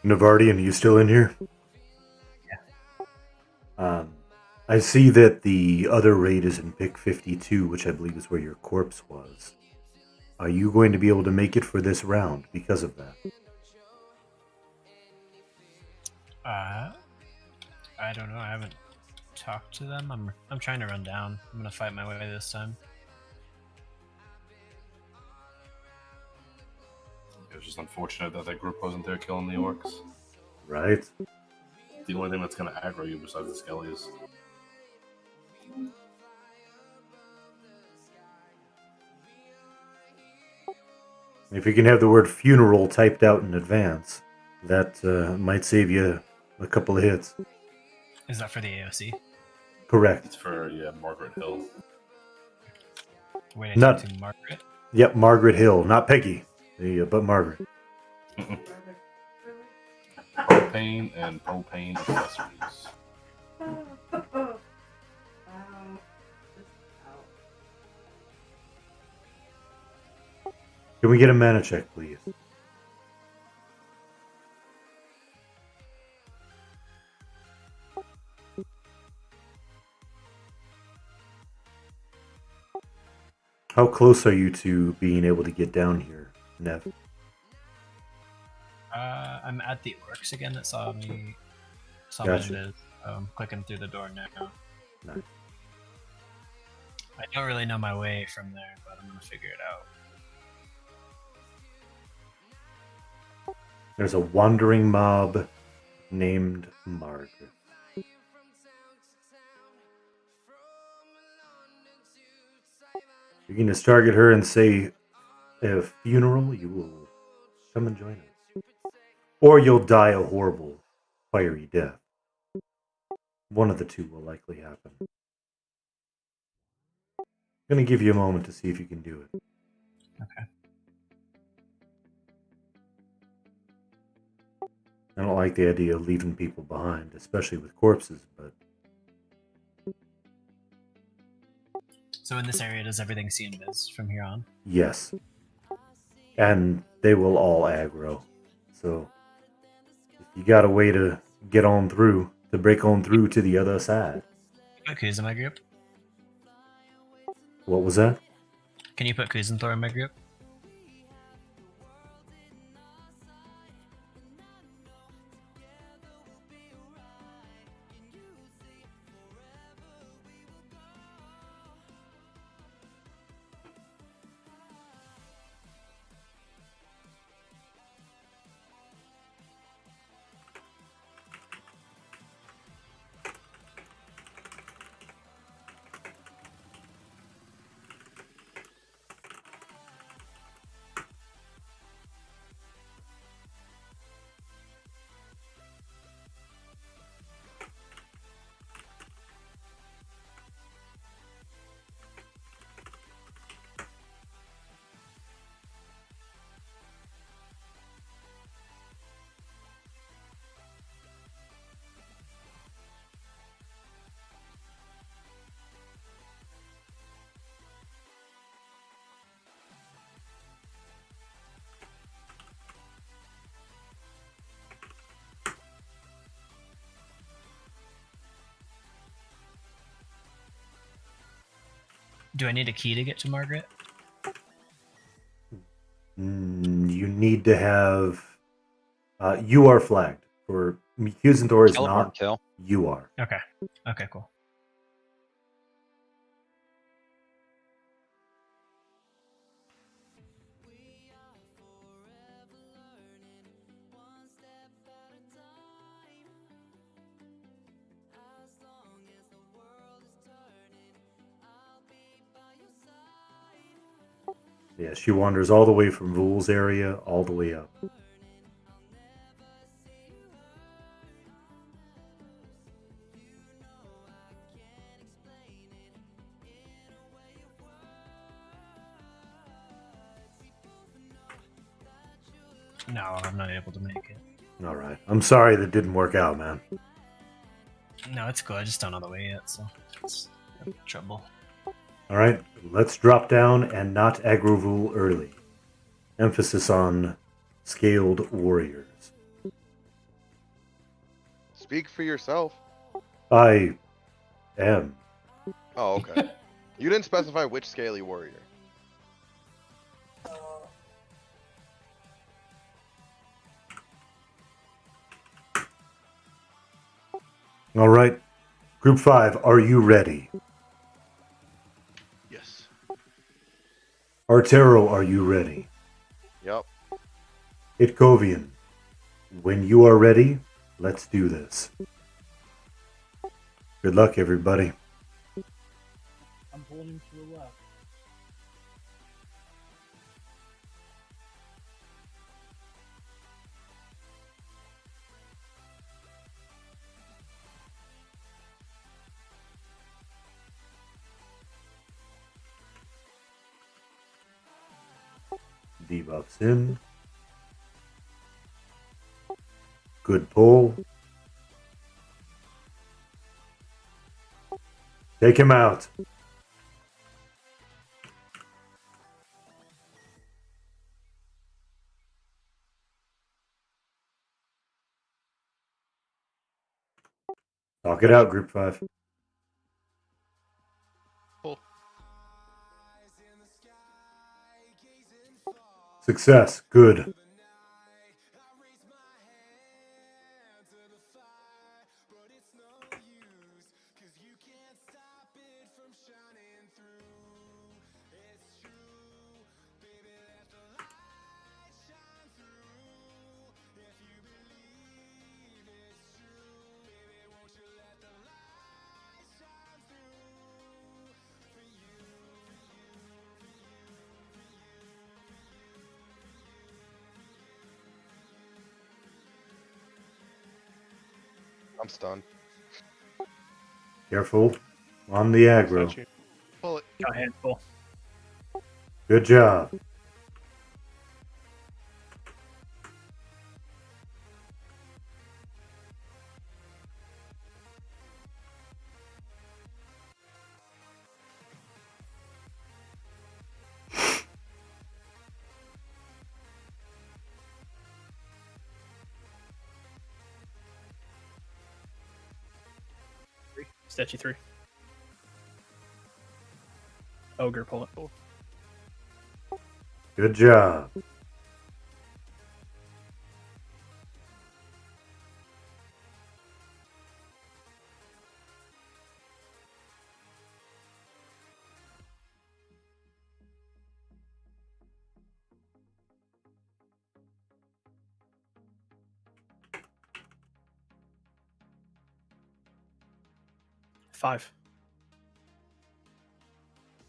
Navardian, are you still in here? Yeah. I see that the other raid is in pick 52, which I believe is where your corpse was. Are you going to be able to make it for this round because of that? I don't know. I haven't talked to them. I'm trying to run down. I'm gonna fight my way this time. It was just unfortunate that that group wasn't there killing the orcs. Right. The only thing that's gonna aggro you besides the skellies. If you can have the word funeral typed out in advance, that might save you a couple of hits. Is that for the AOC? Correct. It's for, Margaret Hill. Wait, I talked to Margaret? Yep, Margaret Hill. Not Peggy, but Margaret. Propane and propane accessories. Can we get a mana check, please? How close are you to being able to get down here, Nev? I'm at the orcs again that saw me. Gotcha. Me clicking through the door now. Nice. I don't really know my way from there, but I'm gonna figure it out. There's a wandering mob named Margaret. You can just target her and say, a funeral, you will come and join us. Or you'll die a horrible, fiery death. One of the two will likely happen. I'm going to give you a moment to see if you can do it. Okay. I don't like the idea of leaving people behind, especially with corpses, but... So in this area, does everything see invis from here on? Yes. And they will all aggro. So, if you got a way to get on through, to break on through to the other side. Put Kuz in my group. What was that? Can you put Kuz and Thor in my group? Do I need a key to get to Margaret? You need to have... you are flagged. For Hughes Thor is Teleport not. kill. You are. Okay. Okay, cool. Yeah, she wanders all the way from rules area all the way up. No, I'm not able to make it. All right. I'm sorry that didn't work out, man. No, it's cool. I just don't know the way yet, so it's trouble. All right. Let's drop down and not aggro rule early. Emphasis on scaled warriors. Speak for yourself. I am. Oh, okay. You didn't specify which scaly warrior. All right. Group 5, are you ready? Yes. Artero, are you ready? Yep. Itkovian, when you are ready, let's do this. Good luck, everybody. I'm pulling him to the left. Debuffs in. Good pull. Take him out. Talk it out, Group 5. Pull. Success. Good. I'm stunned. Careful on the aggro. Statue. Pull it. Got a handful. Good job. Statue 3. Ogre, pull it. Good job. Five.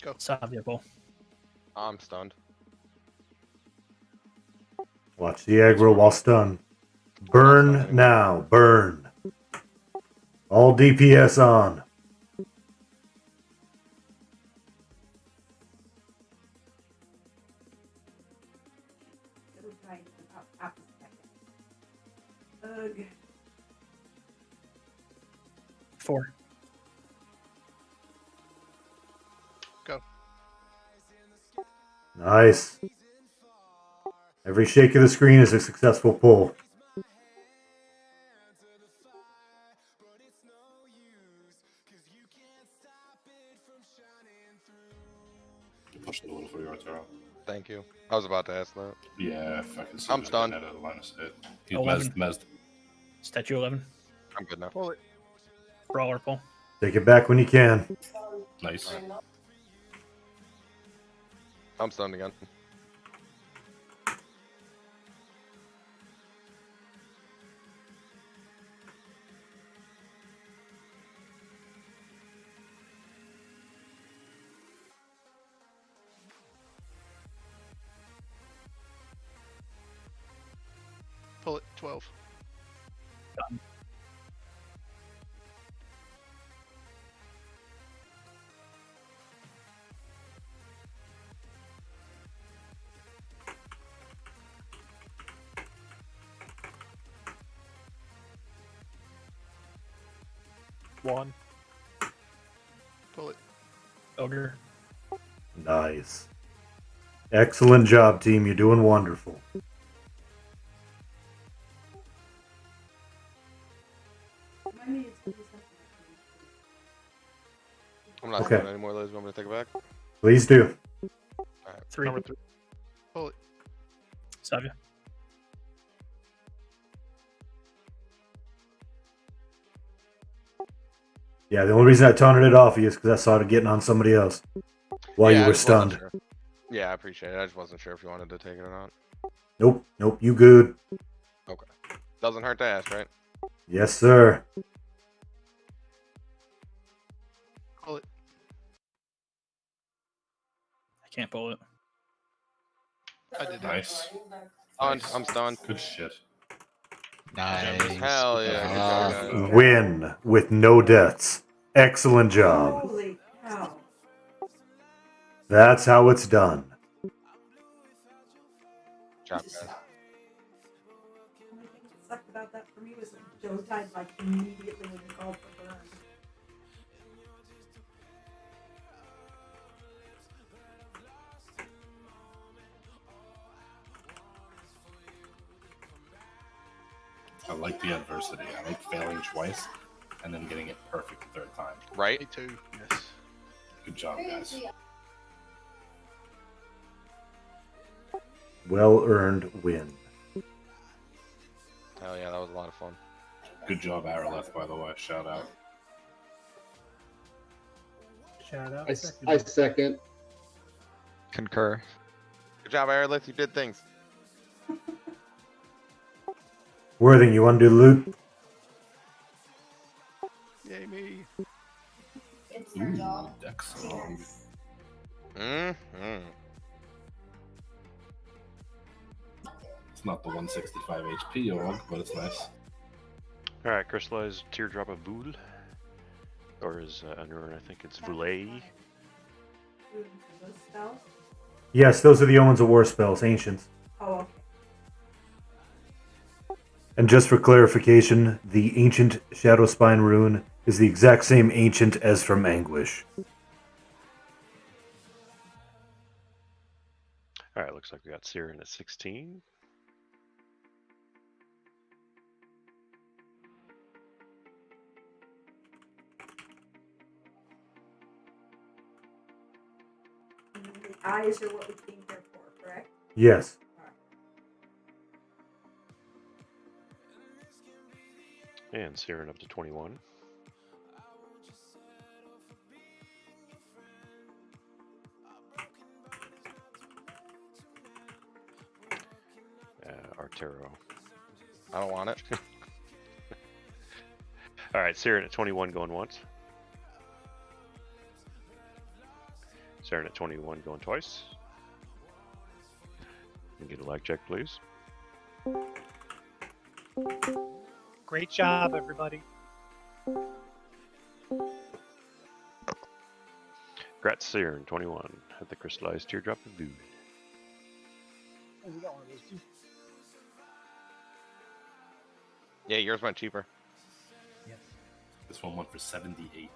Go. Savia, pull. I'm stunned. Watch the aggro while stunned. Burn now. Burn. All DPS on. Ugh. 4. Go. Nice. Every shake of the screen is a successful pull. Push it a little for you, Arturo. Thank you. I was about to ask that. Yeah, if I can see I'm if I stunned. can edit a line of sight. He's 11. mezzed. Statue 11. I'm good now. Pull it. Brawler, pull. Take it back when you can. Nice. I'm stunned again. Pull it. 12. Done. One. Pull it. Ogre. Nice. Excellent job, team. You're doing wonderful. not Okay. doing any more Liz. Want me to take it back? Please do. Alright. 3. Number 3. Pull it. Savia. Yeah, the only reason I taunted it off you is because I saw it getting on somebody else while Yeah, you I were just wasn't stunned. sure. Yeah, I appreciate it. I just wasn't sure if you wanted to take it or not. Nope, you good. Okay. Doesn't hurt to ask, right? Yes, sir. Pull it. I can't pull it. I did that. Nice. Stunned. I'm stunned. Good shit. Nice. Hell yeah. Good job, guys. Win with no deaths. Excellent job. Holy cow. That's how it's done. Job, guys. The only thing that sucked about that for me was that Joe died like immediately when he called for burn. I like the adversity. I like failing twice and then getting it perfect the third time. Right? Me too. Yes. Good job, guys. Well-earned win. Hell yeah, that was a lot of fun. Good job, Araleth, by the way. Shout out. Shout out. I second. Concur. Good job, Aerolith. You did things. Worthing, you want to do the loot? Yay, me. Ooh, excellent. Mm-hmm. It's not the 165 HP org, but it's nice. Alright, crystallized teardrop of Vul. Or is under, I think it's Voulet. Those spells? Yes, those are the Omens of War spells, ancients. Oh, okay. And just for clarification, the ancient Shadow Spine rune is the exact same ancient as from Anguish. Alright, looks like we got Siren at 16. And then the eyes are what we came here for, correct? Yes. And Siren up to 21. Artero. I don't want it. Alright, Siren at 21 going once. Siren at 21 going twice. And get a lag check, please. Great job, everybody. Grat Siren 21 at the crystallized teardrop of Vul. Oh, we got one of those too. Yeah, yours went cheaper. Yes. This one went for 78.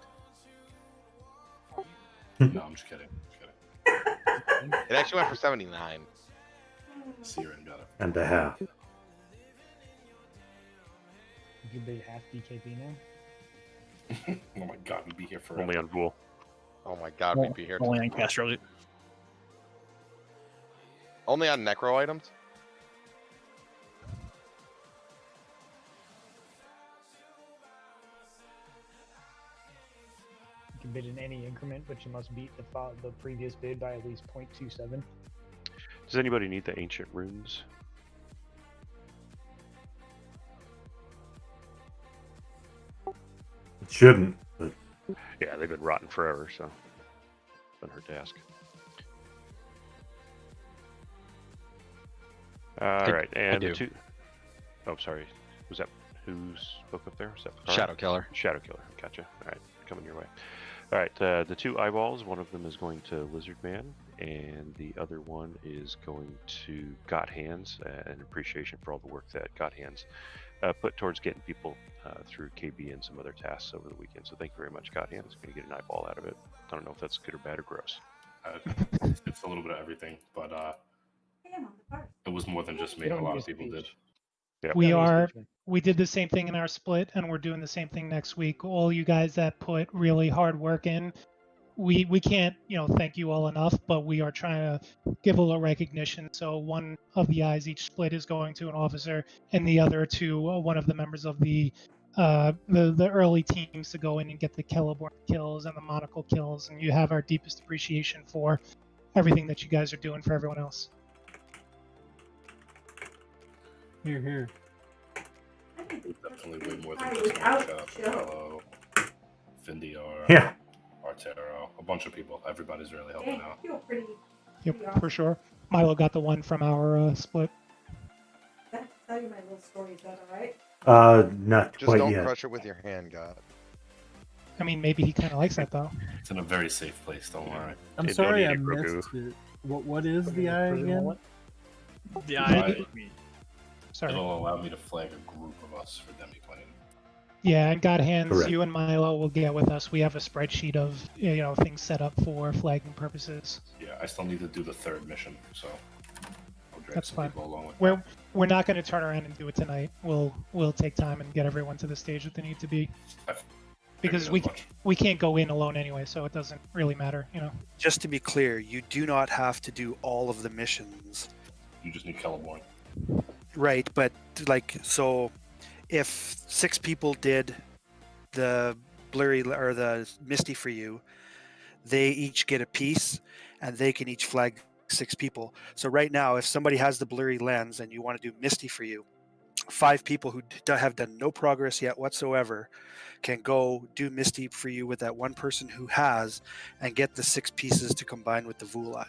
No, I'm just kidding. It actually went for 79. Siren got it. And a half. You can be half DKP now. Oh my god, we'd be here forever. Only on Vul. Oh my god, we'd be here. Only on Castro loot. Only on necro items? You can bid in any increment, but you must beat the previous bid by at least 0.27. Does anybody need the ancient runes? It shouldn't, but Yeah, they've been rotten forever, so doesn't hurt to ask. All right, and the two. Oh, sorry. Was that who spoke up there? Was that Picard? Shadow Killer. Shadow Killer. Gotcha. All right, coming your way. All right, the two eyeballs. One of them is going to Lizard Man, and the other one is going to Got Hands. An appreciation for all the work that Got Hands put towards getting people through KB and some other tasks over the weekend. So thank you very much, Got Hands. Going to get an eyeball out of it. I don't know if that's good or bad or gross. It's a little bit of everything, but it was more than just me. A lot of people did. Yep. We did the same thing in our split, and we're doing the same thing next week. All you guys that put really hard work in, we can't thank you all enough, but we are trying to give a little recognition. So one of the eyes each split is going to an officer, and the other to one of the members of the early teams to go in and get the Celeborn kills and the monocle kills, and you have our deepest appreciation for everything that you guys are doing for everyone else. Here, here. Definitely way more than just Mark, Paolo, Findiar, Yeah. Artero, a bunch of people. Everybody's really helping out. Yep, for sure. Milo got the one from our split. I have to tell you my little story. Is that alright? Not Just quite don't yet. crush it with your hand, God. I mean, maybe he kind of likes that though. It's in a very safe place. Don't worry. I'm sorry I missed it. What is the eye again? The eye. Sorry. It'll allow me to flag a group of us for demi-plane. Yeah, and God hands, Correct. you and Milo will get with us. We have a spreadsheet of things set up for flagging purposes. Yeah, I still need to do the third mission, so I'll drag That's some fine. people along with We're not going to turn around and do it tonight. We'll take time and get everyone to the stage that they need to be. Because we can't go in alone anyway, so it doesn't really matter, Just to be clear, you do not have to do all of the missions. You just need Celeborn. Right, but so if 6 people did the blurry or the misty for you, they each get a piece and they can each flag 6 people. So right now, if somebody has the blurry lens and you want to do misty for you, 5 people who have done no progress yet whatsoever can go do misty for you with that one person who has and get the 6 pieces to combine with the Vool Eye.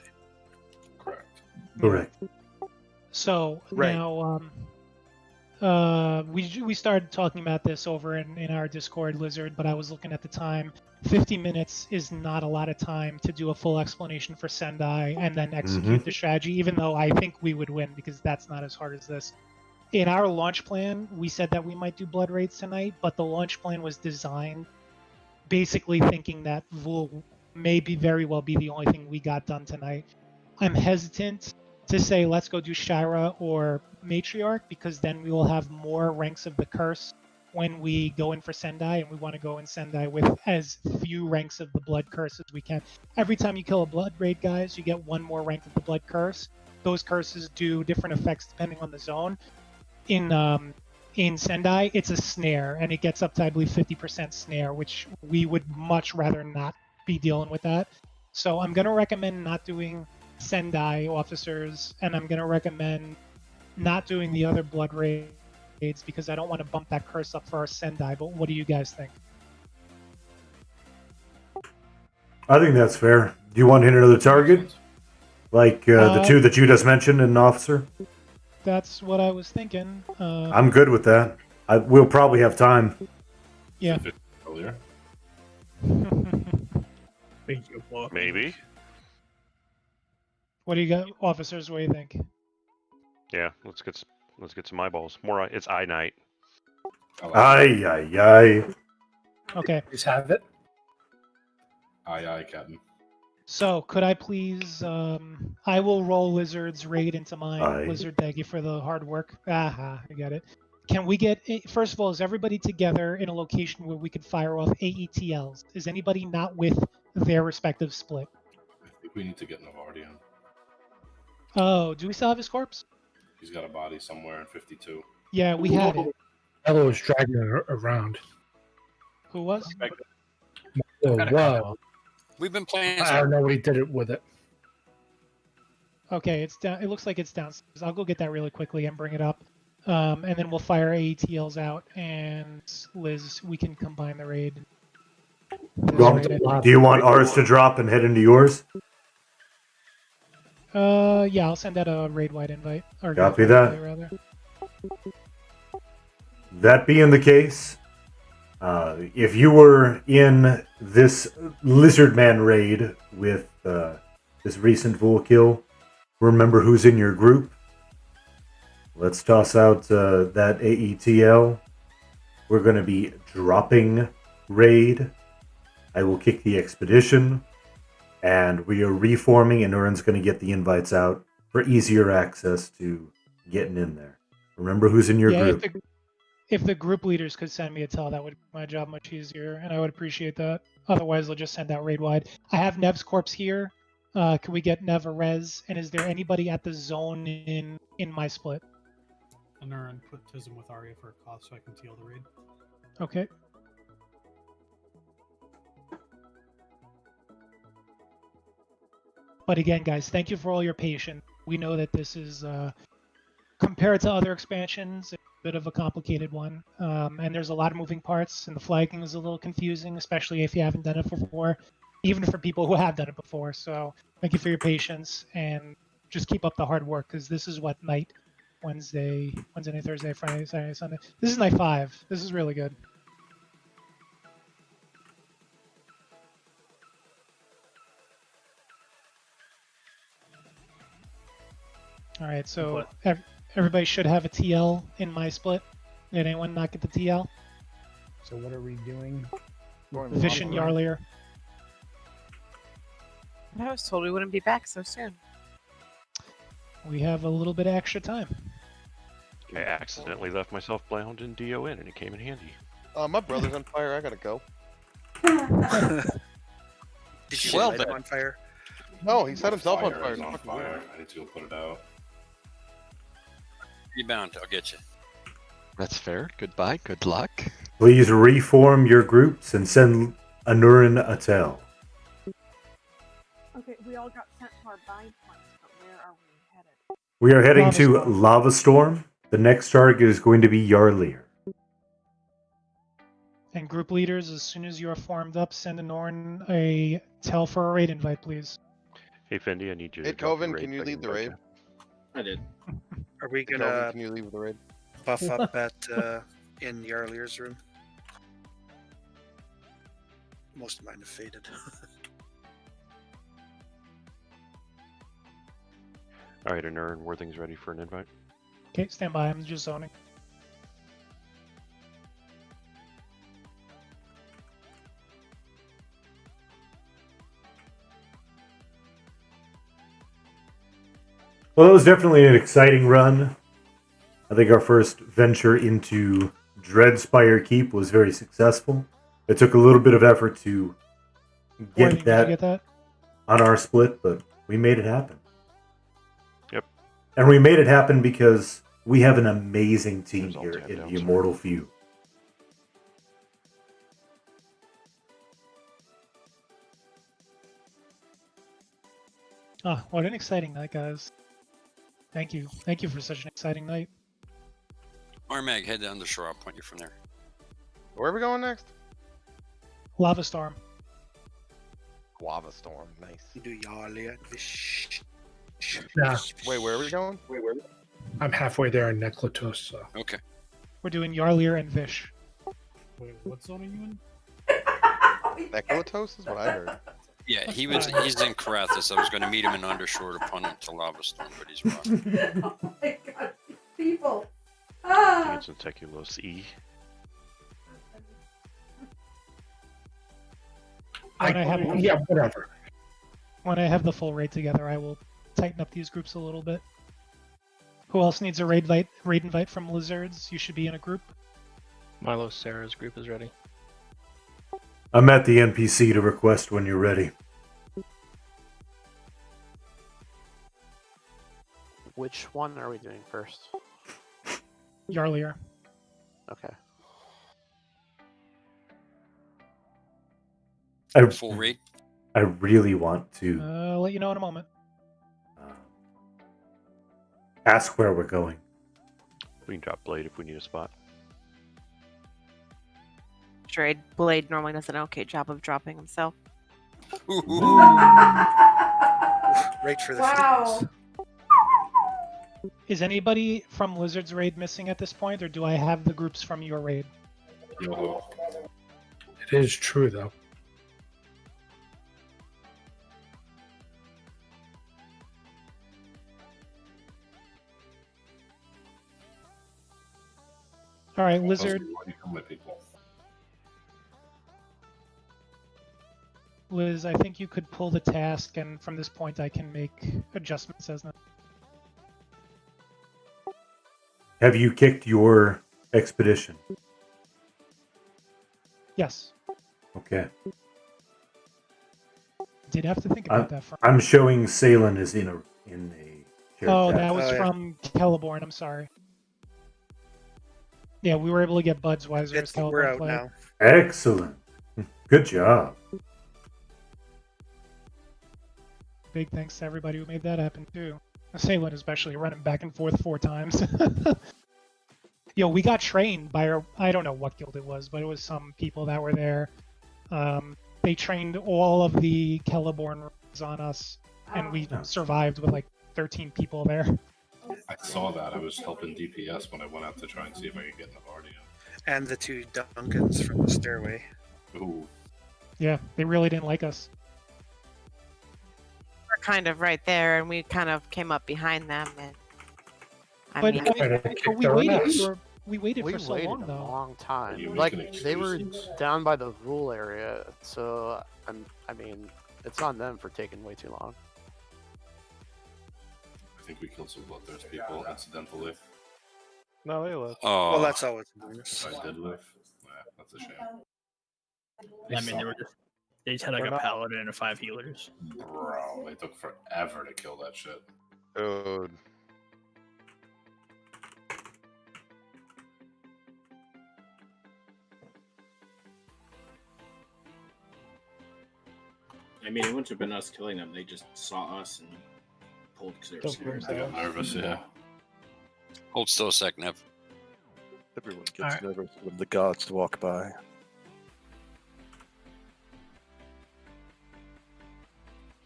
Correct. So Right. now, we started talking about this over in our Discord, Lizard, but I was looking at the time. 50 minutes is not a lot of time to do a full explanation for Sendai and then execute the strategy, even though I think we would win because that's not as hard as this. In our launch plan, we said that we might do blood raids tonight, but the launch plan was designed basically thinking that Vool may very well be the only thing we got done tonight. I'm hesitant to say let's go do Shira or Matriarch because then we will have more ranks of the curse when we go in for Sendai, and we want to go in Sendai with as few ranks of the blood curse as we can. Every time you kill a blood raid, guys, you get one more rank of the blood curse. Those curses do different effects depending on the zone. In Sendai, it's a snare, and it gets up to, I believe, 50% snare, which we would much rather not be dealing with that. So I'm going to recommend not doing Sendai officers, and I'm going to recommend not doing the other blood raids because I don't want to bump that curse up for our Sendai. But what do you guys think? I think that's fair. Do you want to hit another target? Like the 2 that you just mentioned, an officer? That's what I was thinking. I'm good with that. We'll probably have time. Yeah. Earlier. Maybe. What do you got, officers? What do you think? Yeah, let's get some eyeballs. More. It's eye night. Aye. Okay. Just have it. Aye, Captain. So, could I please? I will roll Lizard's raid into mine. Aye. Lizard, thank you for the hard work. Aha, I got it. Can we get? First of all, is everybody together in a location where we could fire off AETLs? Is anybody not with their respective split? I think we need to get Navardian. Oh, do we still have his corpse? He's got a body somewhere in 52. Yeah, we had it. Hello was dragging it around. Who was? Oh, wow. We've been playing. I don't know what he did it with it. Okay, it's down. It looks like it's downstairs. I'll go get that really quickly and bring it up, and then we'll fire AETLs out. And Liz, we can combine the raid. Do you want ours to drop and head into yours? Yeah, I'll send out a raid-wide invite. Or Copy invite, that. rather. That being the case, if you were in this Lizard Man raid with this recent Vool kill, remember who's in your group. Let's toss out that AETL. We're going to be dropping raid. I will kick the expedition. And we are reforming, and Urin's going to get the invites out for easier access to getting in there. Remember who's in your group. If the group leaders could send me a tell, that would make my job much easier, and I would appreciate that. Otherwise, they'll just send out raid wide. I have Nev's corpse here. Can we get Nev a res? And is there anybody at the zone in my split? And put Tism with Arya for a cost so I can teal the raid. Okay. But again, guys, thank you for all your patience. We know that this is, compared to other expansions, a bit of a complicated one. And there's a lot of moving parts, and the flagging is a little confusing, especially if you haven't done it before, even for people who have done it before. So thank you for your patience, and just keep up the hard work, because this is what night, Wednesday, night, Thursday, Friday, Saturday, Sunday. This is night 5. This is really good. All right, so everybody should have a TL in my split. Did anyone not get the TL? So what are we doing? Vish and Yarlier. I was told we wouldn't be back so soon. We have a little bit of extra time. I accidentally left myself bound in DON and it came in handy. My brother's on fire. I gotta go. Did you light him on fire? No, he set himself on fire. He's on fire. I need to go put it out. Rebound, I'll get you. That's fair. Goodbye. Good luck. Please reform your groups and send Anurin a tell. Okay, we all got sent to our bind points, but where are we headed? We are heading to Storm. Lava Storm. The next target is going to be Yarlier. And group leaders, as soon as you are formed up, send Norn a tell for a raid invite, please. Hey Fendi, I need you to Hey, drop your Coven, raid can you so I lead the invite raid? you. I did. Are we Hey, gonna Coven, can you leave the raid? buff up at in Yarlier's room? Most of mine have faded. All right, Anurin, were things ready for an invite? Okay, stand by. I'm just zoning. Well, it was definitely an exciting run. I think our first venture into Dreadspire Keep was very successful. It took a little bit of effort to Warning, get did you get that that? on our split, but we made it happen. Yep. And we made it happen because we have an amazing team There's all here tapped in out, the sorry. Immortal Few. Ah, what an exciting night, guys. Thank you. Thank you for such an exciting night. Armag, head down the shore. I'll point you from there. Where are we going next? Lava Storm. Guava Storm. Nice. You do Yarlier. Yeah, Wait, where are we going? I'm halfway there in Necklatos, so. Okay. We're doing Yarlier and Vish. Wait, what zone are you in? Necklatos is what I heard. Yeah, he's in Karathis. I was going to meet him in Undershore to punt him to Lava Storm, but he's wrong. Oh my god, these people! I Ah! think it's in Teculos E. Yeah, whatever. When I have the full raid together, I will tighten up these groups a little bit. Who else needs a raid invite from Lizards? You should be in a group. Milo Sarah's group is ready. I'm at the NPC to request when you're ready. Which one are we doing first? Yarlier. Okay. Full rate? I really want to I'll let you know in a moment. ask where we're going. We can drop Blade if we need a spot. Trade Blade normally does an okay job of dropping himself. Right for the Wow. feet. Is anybody from Lizard's raid missing at this point, or do I have the groups from your raid? It is true, though. All right, Lizard. Liz, I think you could pull the task, and from this point I can make adjustments as necessary. Have you kicked your expedition? Yes. Okay. did have to think about that. I'm showing Salen is in a shared Oh, chat. that was from Celeborn. I'm sorry. Yeah, we were able to get Bud's Wiser as Celeborn We're out played. now. Excellent. Good job. Big thanks to everybody who made that happen too. Salen especially running back and forth 4 times. Yo, we got trained by I don't know what guild it was, but it was some people that were there. They trained all of the Celeborn runs on us, and we survived with like 13 people there. I saw that. I was helping DPS when I went out to try and see if I could get Navardian. And the 2 Duncans from the stairway. Ooh. Yeah, they really didn't like us. We're kind of right there, and we kind of came up behind them, and But we waited We for so waited long a though. long time. You Like making they were excuses. down by the rule area, so I mean, it's on them for taking way too long. I think we killed some bloodthirst people accidentally. No, they left. Oh, Well, that's always a bonus. I did live. Yeah, that's a shame. I mean, they just had like They're a not- paladin and 5 healers. Bro, they took forever to kill that shit. Dude. I mean, it wouldn't have been us killing them. They just saw us and pulled because they were scared. They got nervous, yeah. Hold still a sec, Nev. Everyone gets nervous when the gods walk by.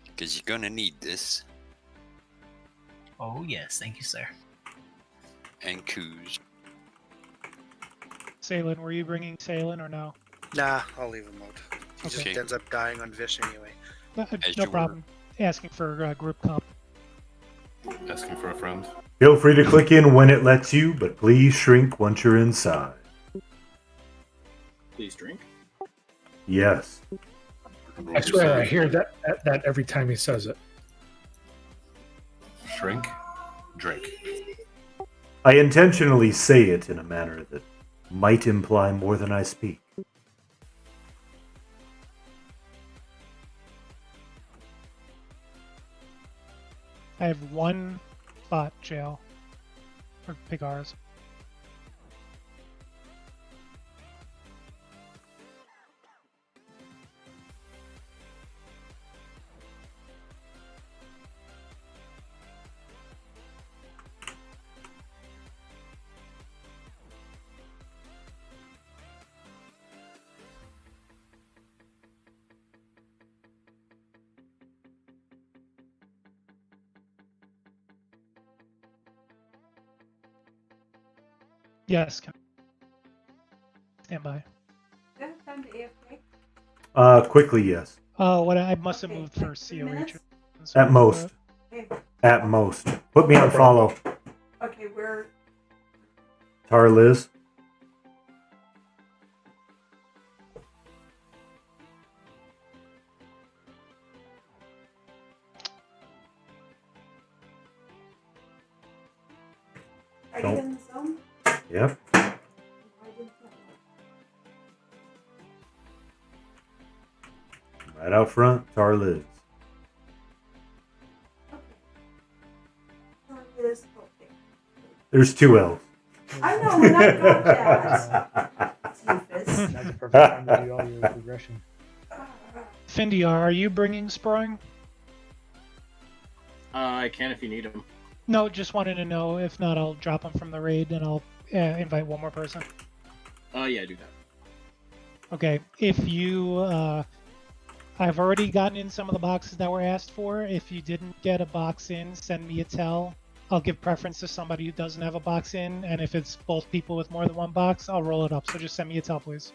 Because you're gonna need this. Oh yes, thank you, sir. And Coos. Salen, were you bringing Salen or no? Nah, I'll leave him out. He Okay. just ends up dying on Vish anyway. No problem. Asking for group comp. Asking for a friend. Feel free to click in when it lets you, but please shrink once you're inside. Please drink. Yes. I swear, I hear that every time he says it. Shrink, drink. I intentionally say it in a manner that might imply more than I speak. I have 1 spot jail for Pigars. Yes. Stand by. Do you have time to AFK? Quickly, yes. Oh, what I must have moved for COH. At most. At most. Put me on follow. Okay, we're Tar Liz. are you Don't- in the zone? Yep. Right out front, Tar Liz. There's 2 L's. I know, and I got that. Doofus. That's a perfect time to do all your progression. Findiar, are you bringing Sproing? I can if you need them. No, just wanted to know. If not, I'll drop them from the raid and I'll invite one more person. Yeah, do that. Okay, if you, I've already gotten in some of the boxes that were asked for. If you didn't get a box in, send me a tell. I'll give preference to somebody who doesn't have a box in, and if it's both people with more than 1 box, I'll roll it up. So just send me a tell, please.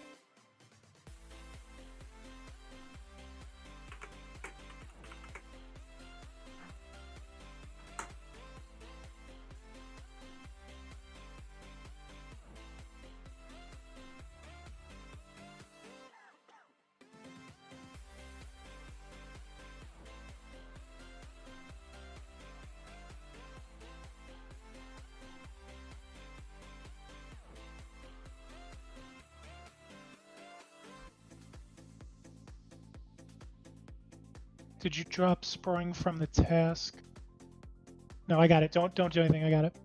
Did you drop Sprung from the task? No, I got it. Don't do anything. I got it.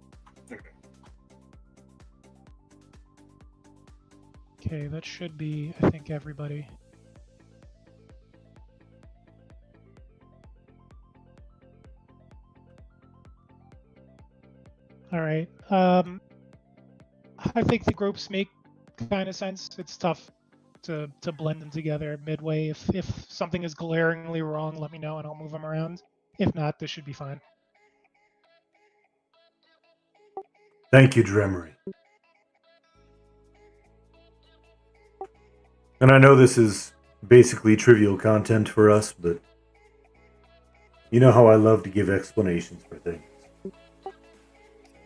Okay, that should be, I think, everybody. All right. I think the groups make kind of sense. It's tough to blend them together midway. If something is glaringly wrong, let me know and I'll move them around. If not, this should be fine. Thank you, Dremery. And I know this is basically trivial content for us, but you know how I love to give explanations for things.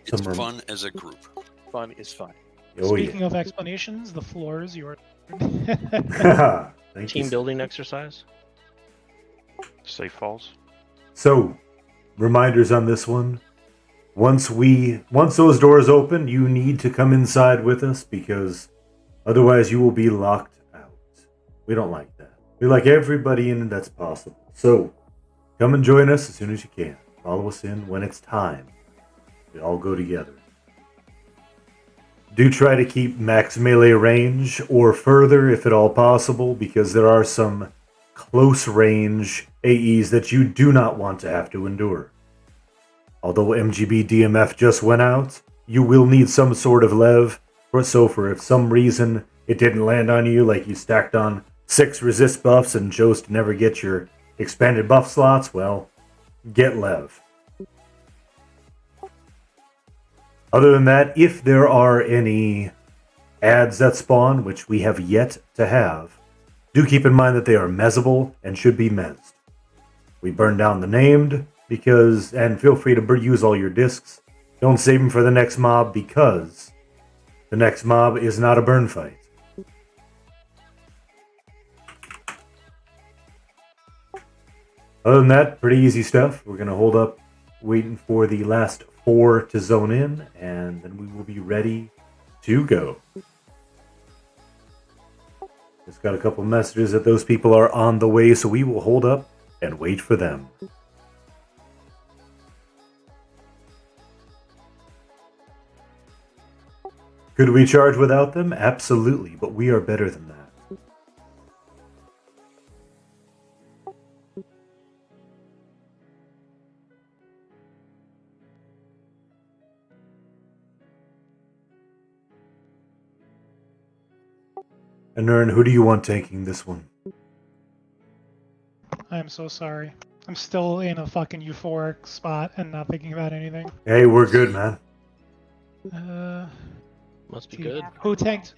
It's fun as a group. Fun is fun. Oh, Speaking of explanations, the floor is yours. Team building exercise. Safe falls. So, reminders on this one. Once those doors open, you need to come inside with us because otherwise you will be locked out. We don't like that. We like everybody in that's possible. So, come and join us as soon as you can. Follow us in when it's time. We all go together. Do try to keep max melee range or further if at all possible, because there are some close range AEs that you do not want to have to endure. Although MGB DMF just went out, you will need some sort of lev, so for if some reason it didn't land on you, like you stacked on 6 resist buffs and chose to never get your expanded buff slots, well, get lev. Other than that, if there are any ads that spawn, which we have yet to have, do keep in mind that they are mezzable and should be mezzed. We burn down the named, and feel free to use all your discs. Don't save them for the next mob, because the next mob is not a burn fight. Other than that, pretty easy stuff. We're going to hold up waiting for the last 4 to zone in, and then we will be ready to go. Just got a couple messages that those people are on the way, so we will hold up and wait for them. Could we charge without them? Absolutely, but we are better than that. And Nern, who do you want taking this one? I'm so sorry. I'm still in a fucking euphoric spot and not thinking about anything. Hey, we're good, man. Must be good. Who tanked?